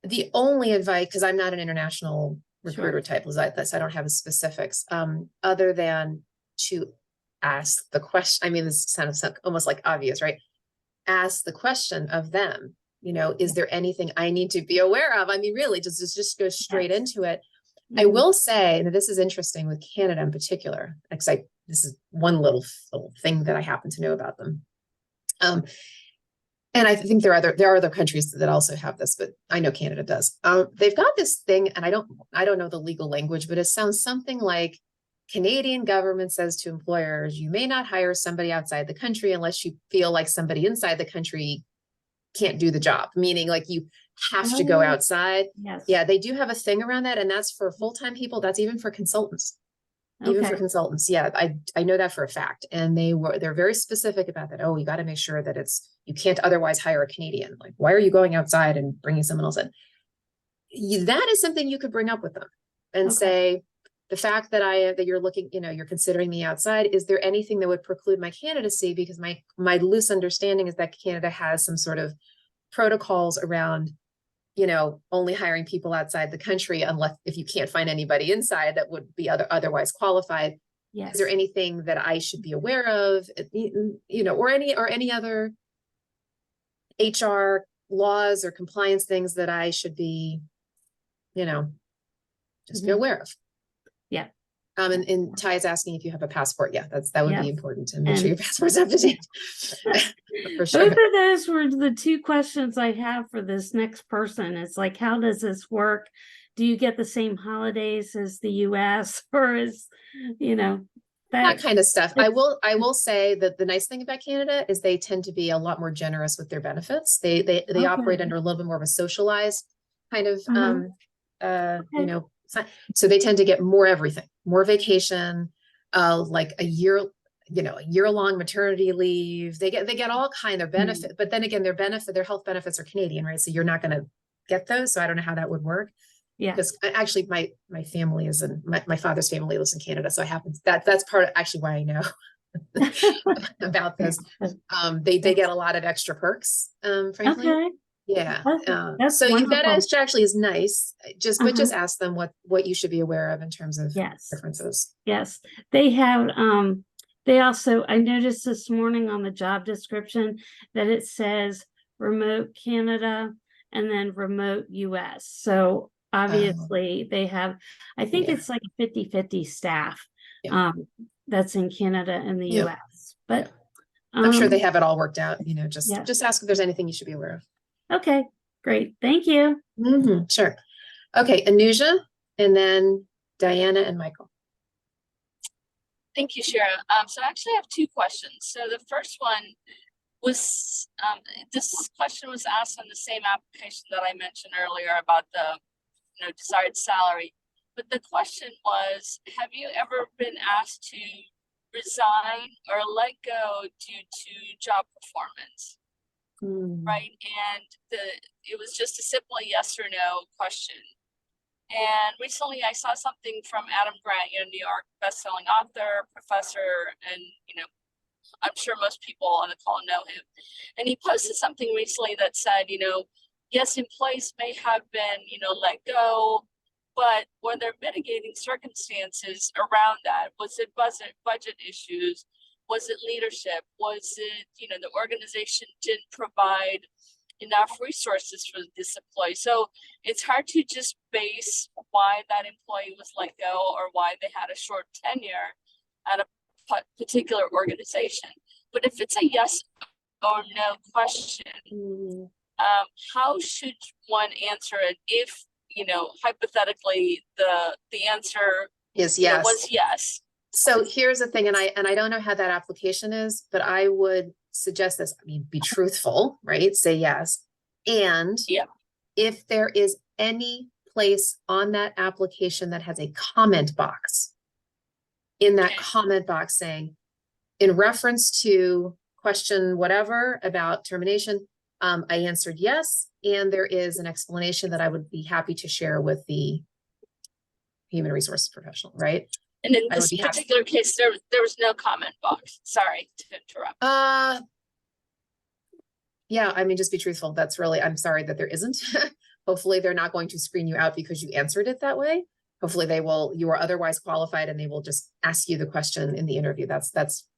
The only advice, because I'm not an international recruiter Sure. type, like this, I don't have the specifics, other than to ask the question. I mean, this sounds almost like obvious, right? Ask the question of them, is there anything I need to be aware of? I mean, really, just go straight Yes. into it. I Mhm. will say, and this is interesting with Canada in particular, because this is one little thing that I happen to know about them. And I think there are other countries that also have this, but I know Canada does. They've got this thing, and I don't know the legal language, but it sounds something like Canadian government says to employers, you may not hire somebody outside the country unless you feel like somebody inside the country can't do the job, meaning like you have to go Oh, outside. Yes. Yeah, they do have a thing around that, and that's for full-time people. That's even for consultants. Even for Okay. consultants. Yeah, I know that for a fact. And they're very specific about that. Oh, you got to make sure that you can't otherwise hire a Canadian. Like, why are you going outside and bringing someone else in? That is something you could bring up with them and Okay. say, the fact that you're looking, you're considering me outside, is there anything that would preclude my candidacy? Because my loose understanding is that Canada has some sort of protocols around only hiring people outside the country, unless if you can't find anybody inside that would be otherwise qualified. Yes. Is there anything that I should be aware of, or any other HR laws or compliance things that I should be, just be Mhm. aware of? Yeah. And Ty is asking if you have a passport. Yeah, that would be Yes. important to make sure And- your passport's up to date. For sure. Both of those were the two questions I have for this next person. It's like, how does this work? Do you get the same holidays as the US, or is, That kind of stuff. I it's- will say that the nice thing about Canada is they tend to be a lot more generous with their benefits. They operate Okay. under a little bit more of a socialized kind of Okay. so they tend to get more everything, more vacation, like a year-long maternity leave. They get all kind of benefit, but then again, their health benefits are Canadian, right? So you're not going to get those. So I don't know how that would work. Yeah. Because actually my family is my father's family lives in Canada. So that's part of actually why I know about this. They get a lot of extra perks, frankly. Okay. Yeah. That's So wonderful. that actually is nice. But just Uh-huh. ask them what you should be aware of in terms of Yes. differences. Yes. They have, they also, I noticed this morning on the job description that it says remote Canada and then remote US. So obviously they have, I think Yeah. it's like a 50-50 staff, Yeah. that's in Canada and the Yeah. US, but I'm sure they have it all worked out, yeah. just ask if there's anything you should be aware of. Okay, great. Thank you. Sure. Okay, Anuja, and then Diana and Michael. Thank you, Shira. So I actually have two questions. So the first one was, this question was asked on the same application that I mentioned earlier about the, desired salary. But the question was, have you ever been asked to resign or let go due to job performance? Right. And it was just a simple yes or no question. And recently I saw something from Adam Grant, New York bestselling author, professor, and, I'm sure most people on the call know him. And he posted something recently that said, yes, employees may have been, let go, but were there mitigating circumstances around that? Was it budget issues? Was it leadership? Was it, the organization didn't provide enough resources for this employee? So it's hard to just base why that employee was let go or why they had a short tenure at a particular organization. But if it's a yes or no question, how should one answer it if hypothetically, the answer, Is you know, yes. was yes. So here's the thing, and I don't know how that application is, but I would suggest this. I mean, be truthful, right? Say yes. And Yeah. if there is any place on that application that has a comment box, in that Okay. comment box saying, in reference to question whatever about termination, I answered yes, and there is an explanation that I would be happy to share with the human resources professional, right? And in I would this be happy. particular case, there was no comment box. Sorry to interrupt. Yeah, I mean, just be truthful. That's really, I'm sorry that there isn't. Hopefully they're not going to screen you out because you answered it that way. Hopefully you are otherwise qualified and they will just ask you the question in the interview. That's,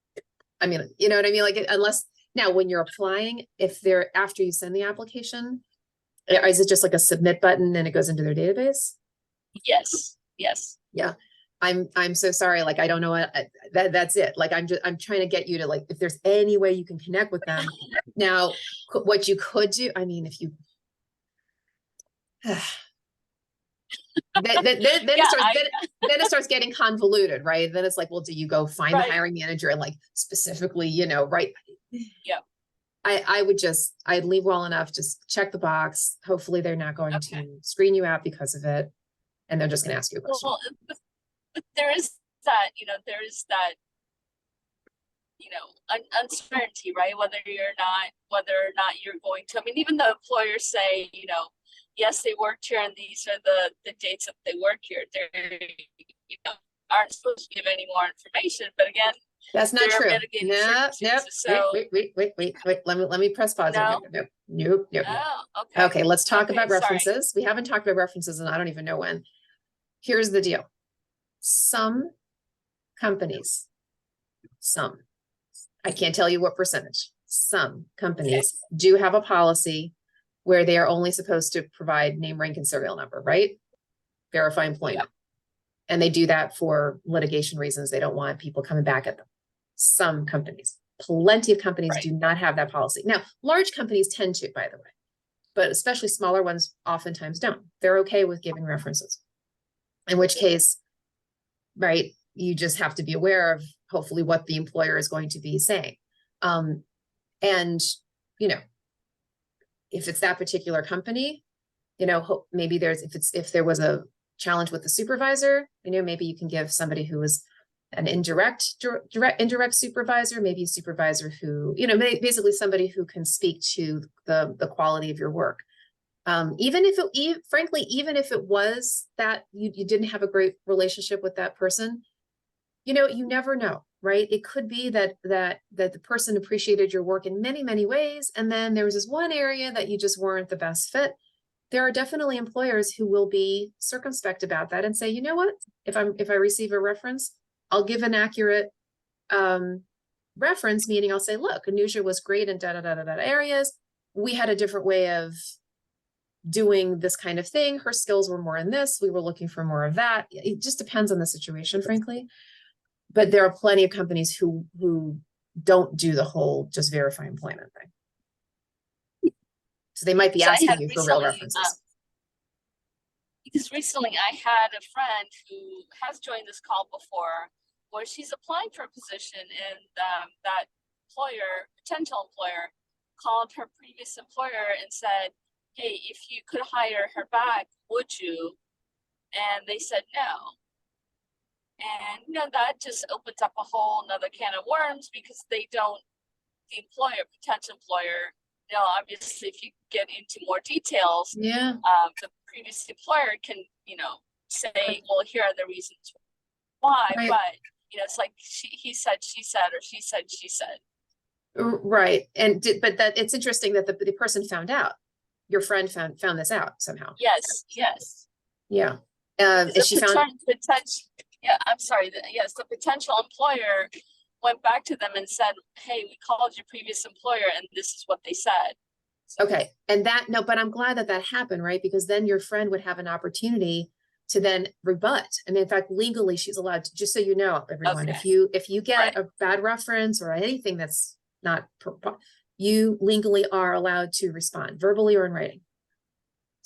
I mean, you know what I mean? Like, unless, now when you're applying, if they're, after you send the application, is it just like a submit button and it goes into their database? Yes. Yes. Yeah. I'm so sorry. Like, I don't know what that's it. Like, I'm trying to get you to, like, if there's any way you can connect with them. Now, what you could do, I mean, if you, then it starts getting convoluted, right? Then it's like, well, do you go find the Right. hiring manager and like specifically, you know, right? Yep. I'd leave well enough, just check the box. Hopefully they're not going Okay. to screen you out because of it. And they're just going to ask you a question. Well, but there is that, uncertainty, right? Whether or not you're going to, I mean, even though employers say, yes, they worked here and these are the dates that they work here, they're, aren't supposed to give any more information. But again, that's not there are true. mitigating No, circumstances, so- wait. Let me press pause. No? Nope. Oh, okay. Okay, let's talk about sorry. references. We haven't talked about references and I don't even know when. Here's the deal. Some companies, I can't tell you what percentage, some companies do have a policy where they are only supposed to provide name, rank, and serial number, right? Verify employment. And they do that for litigation reasons. They don't want people coming back at them. Some companies, plenty of companies Right. do not have that policy. Now, large companies tend to, by the way, but especially smaller ones oftentimes don't. They're okay with giving references. In which case, right, you just have to be aware of hopefully what the employer is going to be saying. And, if it's that particular company, maybe if there was a challenge with the supervisor, maybe you can give somebody who was an indirect supervisor, maybe a supervisor who, basically somebody who can speak to the quality of your work. Even if it was that you didn't have a great relationship with that person, you never know, right? It could be that the person appreciated your work in many, many ways. And then there was this one area that you just weren't the best fit. There are definitely employers who will be circumspect about that and say, you know what, if I receive a reference, I'll give an accurate reference, meaning I'll say, look, Anuja was great in areas. We had a different way of doing this kind of thing. Her skills were more in this. We were looking for more of that. It just depends on the situation, frankly. But there are plenty of companies who don't do the whole just verify employment thing. So they might be asking you for real references. Because recently I had a friend who has joined this call before, where she's applying for a position, and that potential employer, called her previous employer and said, hey, if you could hire her back, would you? And they said no. And that just opens up a whole nother can of worms, because the potential employer, obviously if you get into more details, the previous employer can, say, well, here are the reasons why, right. But it's like he said, she said, or she said, she said. Right. But that it's interesting that the person found out. Your friend found this out somehow. Yes. Yeah. She found. I'm sorry. Yes, the potential employer went back to them and said, hey, we called your previous employer and this is what they said. So, okay. And but I'm glad that happened, right? Because then your friend would have an opportunity to then rebut. And in fact, legally, she's allowed to, just so you know, everyone, okay. if you get a bad reference or anything that's not, you legally are allowed to respond verbally or in writing.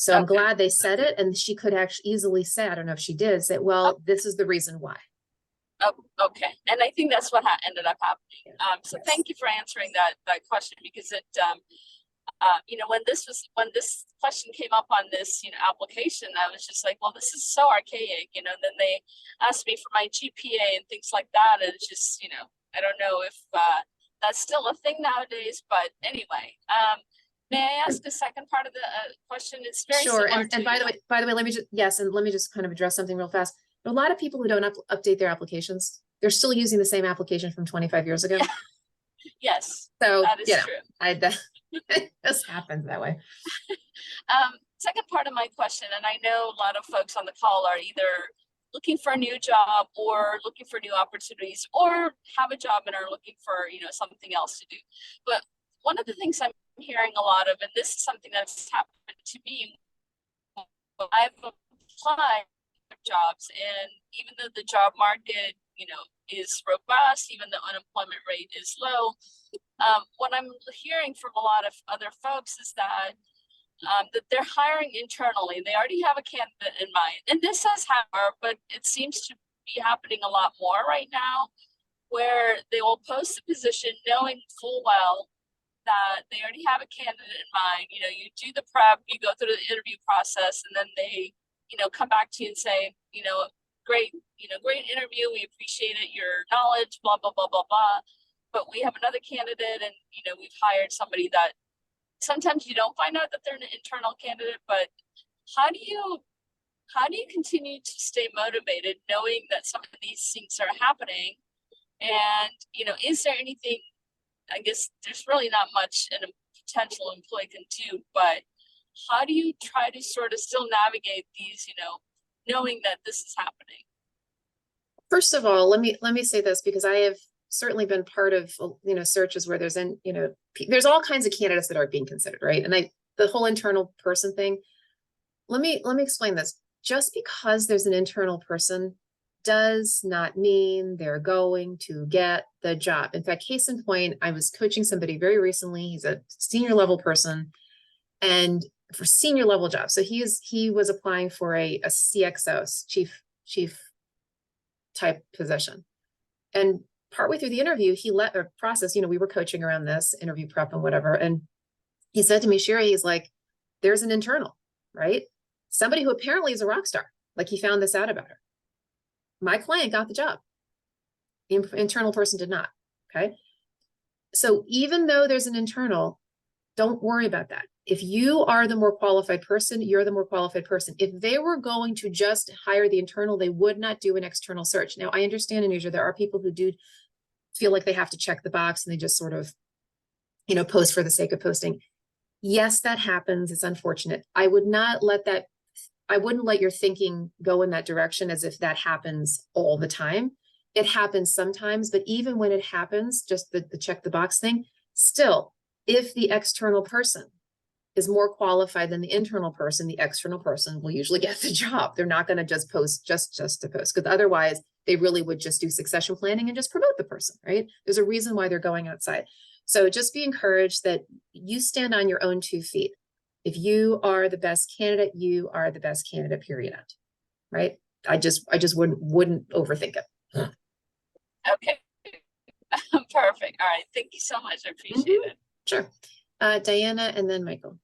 So I'm Okay. glad they said it, and she could actually easily say, I don't know if she did, say, well, this is the reason why. Oh, okay. And I think that's what ended up happening. So Yes. thank you for answering that question, because it, you know, when this question came up on this, you know, application, I was just like, well, this is so archaic, you know. Then they asked me for my GPA and things like that, and it's just, you know, I don't know if that's still a thing nowadays. But anyway, may I ask the second part of the question? It's very Sure. similar And to, by the way, let me just, yes, and let me just kind of address something real fast. A lot of people who don't update their applications, they're still using the same application from 25 years ago. yes, So, that is you know, true. it just happens that way. Second part of my question, and I know a lot of folks on the call are either looking for a new job or looking for new opportunities, or have a job and are looking for, you know, something else to do. But one of the things I'm hearing a lot of, and this is something that's happened to me, I've applied for jobs, and even though the job market, you know, is robust, even though unemployment rate is low, what I'm hearing from a lot of other folks is that that they're hiring internally. They already have a candidate in mind. And this has happened, but it seems to be happening a lot more right now, where they will post a position knowing full well that they already have a candidate in mind. You know, you do the prep, you go through the interview process, and then they, you know, come back to you and say, you know, great interview. We appreciate it, your knowledge, blah, blah, blah, blah, blah. But we have another candidate, and, you know, we've hired somebody that sometimes you don't find out that they're an internal candidate. But how do you continue to stay motivated knowing that some of these things are happening? And, you know, is there anything, I guess there's really not much a potential employee can do, but how do you try to sort of still navigate these, you know, knowing that this is happening? First of all, let me say this, because I have certainly been part of, you know, searches where there's there's all kinds of candidates that are being considered, right? And the whole internal person thing, let me explain this. Just because there's an internal person does not mean they're going to get the job. In fact, case in point, I was coaching somebody very recently. He's a senior level person, and for senior level jobs. So he was applying for a CXO, chief type position. And partway through the interview, he let a process, you know, we were coaching around this interview prep and whatever. And he said to me, Sherry, he's like, there's an internal, right? Somebody who apparently is a rock star. Like, he found this out about her. My client got the job. The internal person did not. Okay. So even though there's an internal, don't worry about that. If you are the more qualified person, you're the more qualified person. If they were going to just hire the internal, they would not do an external search. Now, I understand, Anuja, there are people who do feel like they have to check the box and they just sort of, you know, post for the sake of posting. Yes, that happens. It's unfortunate. I wouldn't let your thinking go in that direction as if that happens all the time. It happens sometimes, but even when it happens, just the check the box thing, still, if the external person is more qualified than the internal person, the external person will usually get the job. They're not going to just post just to post, because otherwise they really would just do succession planning and just promote the person, right? There's a reason why they're going outside. So just be encouraged that you stand on your own 2 feet. If you are the best candidate, you are the best candidate, period, end, right? I just wouldn't overthink it. Okay. Perfect. All right. Thank you so much. I appreciate it. Sure. Diana and then Michael.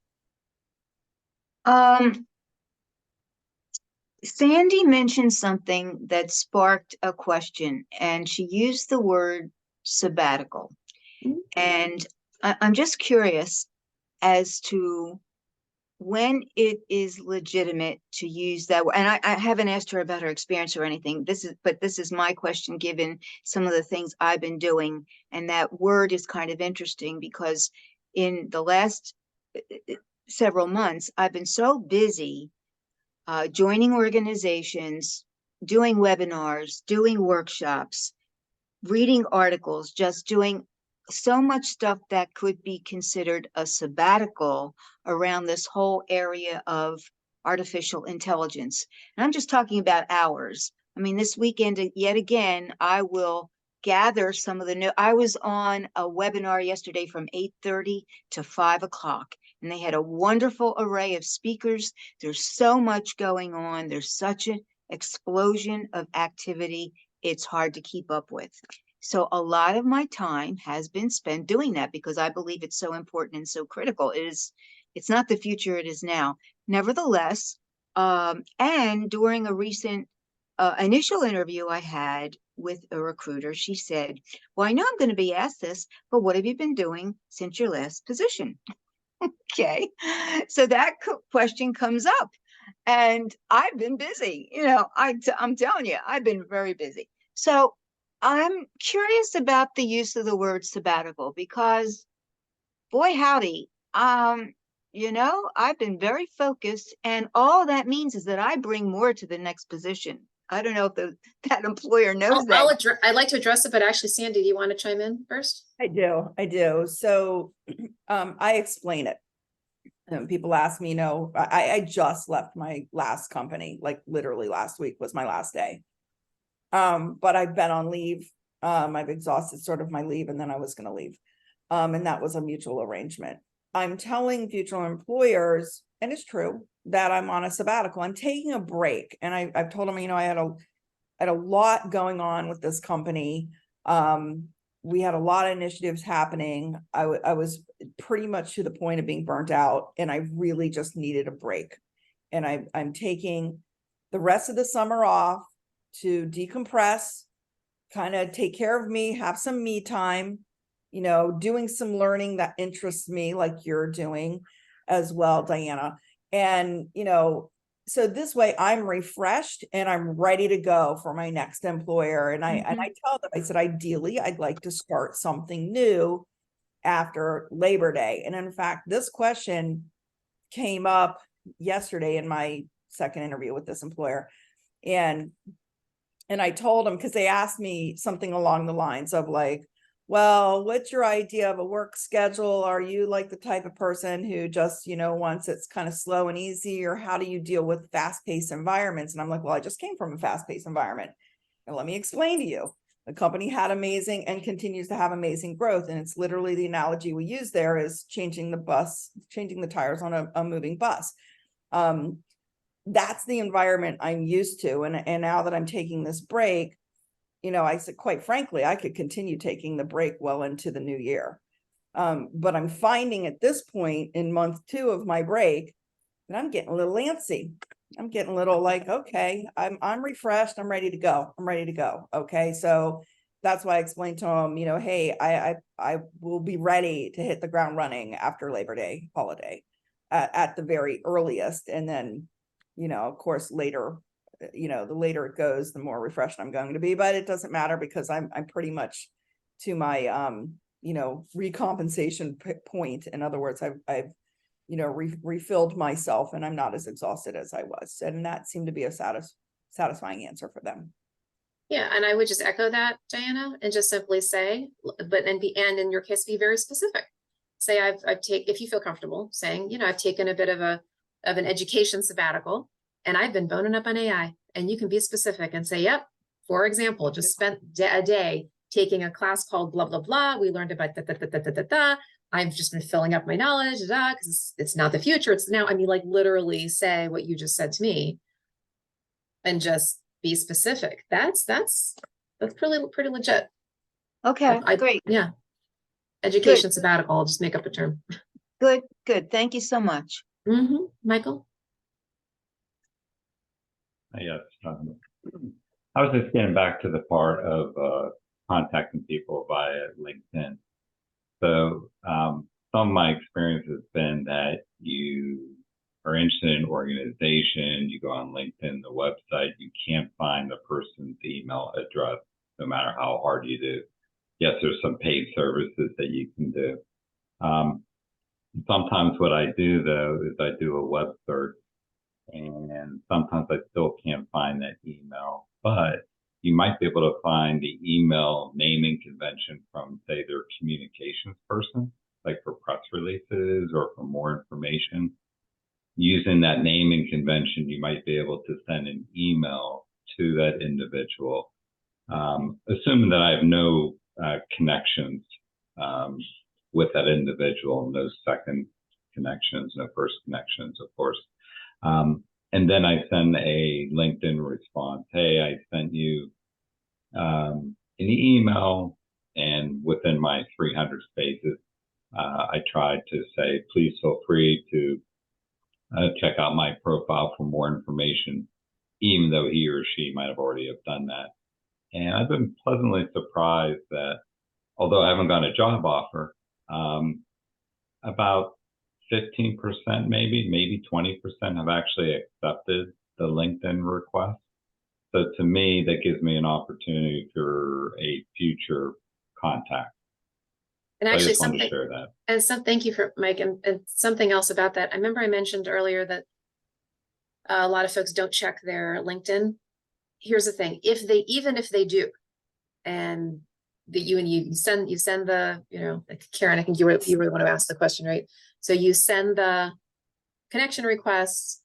Sandy mentioned something that sparked a question, and she used the word sabbatical. And I'm just curious as to when it is legitimate to use that word. And I haven't asked her about her experience or anything. This is my question, given some of the things I've been doing. And that word is kind of interesting because in the last several months, I've been so busy joining organizations, doing webinars, doing workshops, reading articles, just doing so much stuff that could be considered a sabbatical around this whole area of artificial intelligence. And I'm just talking about hours. I mean, this weekend, yet again, I will gather some of the new. I was on a webinar yesterday from 8:30 to 5 o'clock, and they had a wonderful array of speakers. There's so much going on. There's such an explosion of activity. It's hard to keep up with. So a lot of my time has been spent doing that because I believe it's so important and so critical. It's not the future, it is now. Nevertheless, and during a recent initial interview I had with a recruiter, she said, well, I know I'm going to be asked this, but what have you been doing since your last position? Okay. So that question comes up, and I've been busy. I'm telling you, I've been very busy. So I'm curious about the use of the word sabbatical because, boy, howdy, I've been very focused, and all that means is that I bring more to the next position. I don't know if that employer knows that. I'd like to address it, but actually, Sandy, do you want to chime in first? I do. So I explain it. People ask me, I just left my last company, like literally last week was my last day. But I've been on leave. I've exhausted sort of my leave, and then I was going to leave. And that was a mutual arrangement. I'm telling future employers, and it's true, that I'm on a sabbatical. I'm taking a break. And I've told them, I had a lot going on with this company. We had a lot of initiatives happening. I was pretty much to the point of being burnt out, and I really just needed a break. And I'm taking the rest of the summer off to decompress, kind of take care of me, have some me time, doing some learning that interests me, like you're doing as well, Diana. And, so this way I'm refreshed and I'm ready to go for my next employer. And I tell them, I said, ideally, I'd like to start something new after Labor Day. And in fact, this question came up yesterday in my second interview with this employer. And I told them, because they asked me something along the lines of like, well, what's your idea of a work schedule? Are you like the type of person who just, wants it's kind of slow and easy, or how do you deal with fast-paced environments? And I'm like, well, I just came from a fast-paced environment. And let me explain to you. The company had amazing and continues to have amazing growth. And it's literally the analogy we use there is changing the tires on a moving bus. That's the environment I'm used to. And now that I'm taking this break, I said, quite frankly, I could continue taking the break well into the new year. But I'm finding at this point in month 2 of my break that I'm getting a little antsy. I'm getting a little like, okay, I'm refreshed. I'm ready to go. Okay. So that's why I explained to them, hey, I will be ready to hit the ground running after Labor Day holiday at the very earliest. And then, of course, later, the later it goes, the more refreshed I'm going to be, but it doesn't matter because I'm pretty much to my, recompensation point. In other words, I've refilled myself and I'm not as exhausted as I was. And that seemed to be a satisfying answer for them. Yeah, and I would just echo that, Diana, and just simply say, and in your case, be very specific. Say if you feel comfortable saying, I've taken a bit of an education sabbatical, and I've been boning up on AI, and you can be specific and say, yep, for example, just spent a day taking a class called blah, blah, blah. We learned about da. I've just been filling up my knowledge, because it's not the future, it's now. I mean, like literally say what you just said to me and just be specific. That's pretty legit. Okay, great. Yeah. Education sabbatical, I'll just make up a term. Good. Thank you so much. Michael? Yes. I was just getting back to the part of contacting people via LinkedIn. So some of my experience has been that you are interested in an organization, you go on LinkedIn, the website, you can't find the person's email address, no matter how hard you do. Yes, there's some paid services that you can do. Sometimes what I do, though, is I do a web search, and sometimes I still can't find that email, but you might be able to find the email naming convention from, say, their communications person, like for press releases or for more information. Using that naming convention, you might be able to send an email to that individual, assuming that I have no connections with that individual, no second connections, no first connections, of course. And then I send a LinkedIn response. Hey, I sent you an email, and within my 300 spaces, I tried to say, please feel free to check out my profile for more information, even though he or she might have already have done that. And I've been pleasantly surprised that, although I haven't gotten a job offer, about 15%, maybe 20% have actually accepted the LinkedIn request. So to me, that gives me an opportunity for a future contact. And So I actually just wanted to share that. thank you for Mike, and something else about that. I remember I mentioned earlier that a lot of folks don't check their LinkedIn. Here's the thing: even if they do, and you send the, like Karen, I think you were the one who asked the question, right? So you send the connection requests.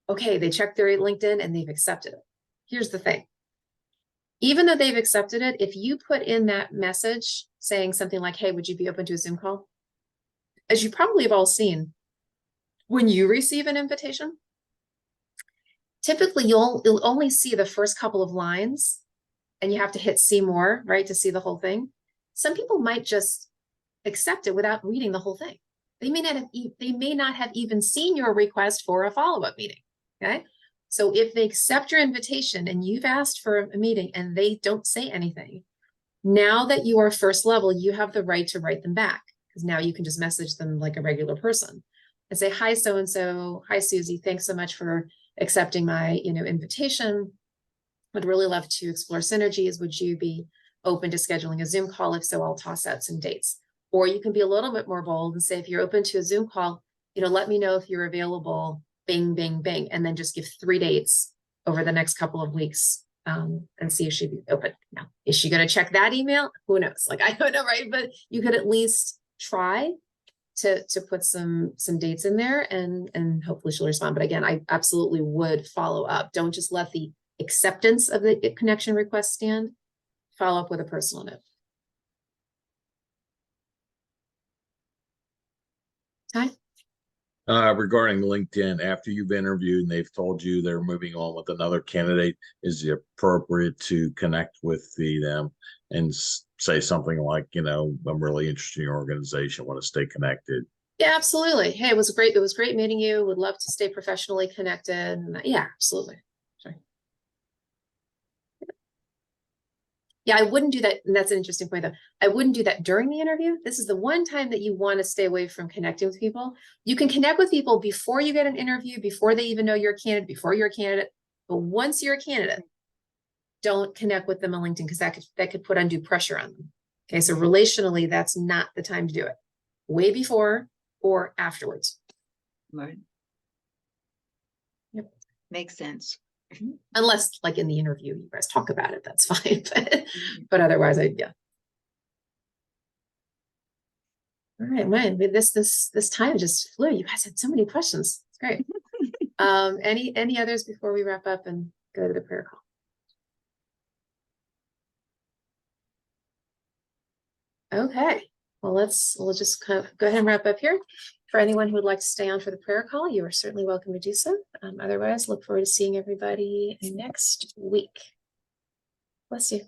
Okay, they check their LinkedIn and they've accepted it. Here's the thing: even though they've accepted it, if you put in that message saying something like, hey, would you be open to a Zoom call? As you probably have all seen, when you receive an invitation, typically you'll only see the first couple of lines, and you have to hit see more, right, to see the whole thing. Some people might just accept it without reading the whole thing. They may not have even seen your request for a follow-up meeting, okay? So if they accept your invitation and you've asked for a meeting and they don't say anything, now that you are first level, you have the right to write them back, because now you can just message them like a regular person and say, hi, so-and-so, hi, Susie, thanks so much for accepting my, invitation. Would really love to explore synergies. Would you be open to scheduling a Zoom call? If so, I'll toss out some dates. Or you can be a little bit more bold and say, if you're open to a Zoom call, let me know if you're available, bing, bing, bing, and then just give 3 dates over the next couple of weeks, and see if she'd be open. Now, is she going to check that email? Who knows? Like, I don't know, right? But you could at least try to put some dates in there, and hopefully she'll respond. But again, I absolutely would follow up. Don't just let the acceptance of the connection request stand. Follow up with a personal note. Hi. Regarding LinkedIn, after you've interviewed and they've told you they're moving on with another candidate, is it appropriate to connect with them and say something like, I'm really interested in your organization, want to stay connected? Yeah, absolutely. Hey, it was great. It was great meeting you. Would love to stay professionally connected. Yeah, absolutely. Sure. Yeah, I wouldn't do that. And that's an interesting point, though. I wouldn't do that during the interview. This is the one time that you want to stay away from connecting with people. You can connect with people before you get an interview, before they even know you're a candidate, before you're a candidate. But once you're a candidate, don't connect with them on LinkedIn, because that could put undue pressure on them. Okay, so relationally, that's not the time to do it. Way before or afterwards. Right. Yep. Makes sense. Unless, like, in the interview, you guys talk about it, that's fine. But otherwise, yeah. All right, man. This time just flew. You guys had so many questions. It's great. Any others before we wrap up and go to the prayer call? Okay. Well, we'll just kind of go ahead and wrap up here. For anyone who would like to stay on for the prayer call, you are certainly welcome to do so. Otherwise, look forward to seeing everybody next week. Bless you.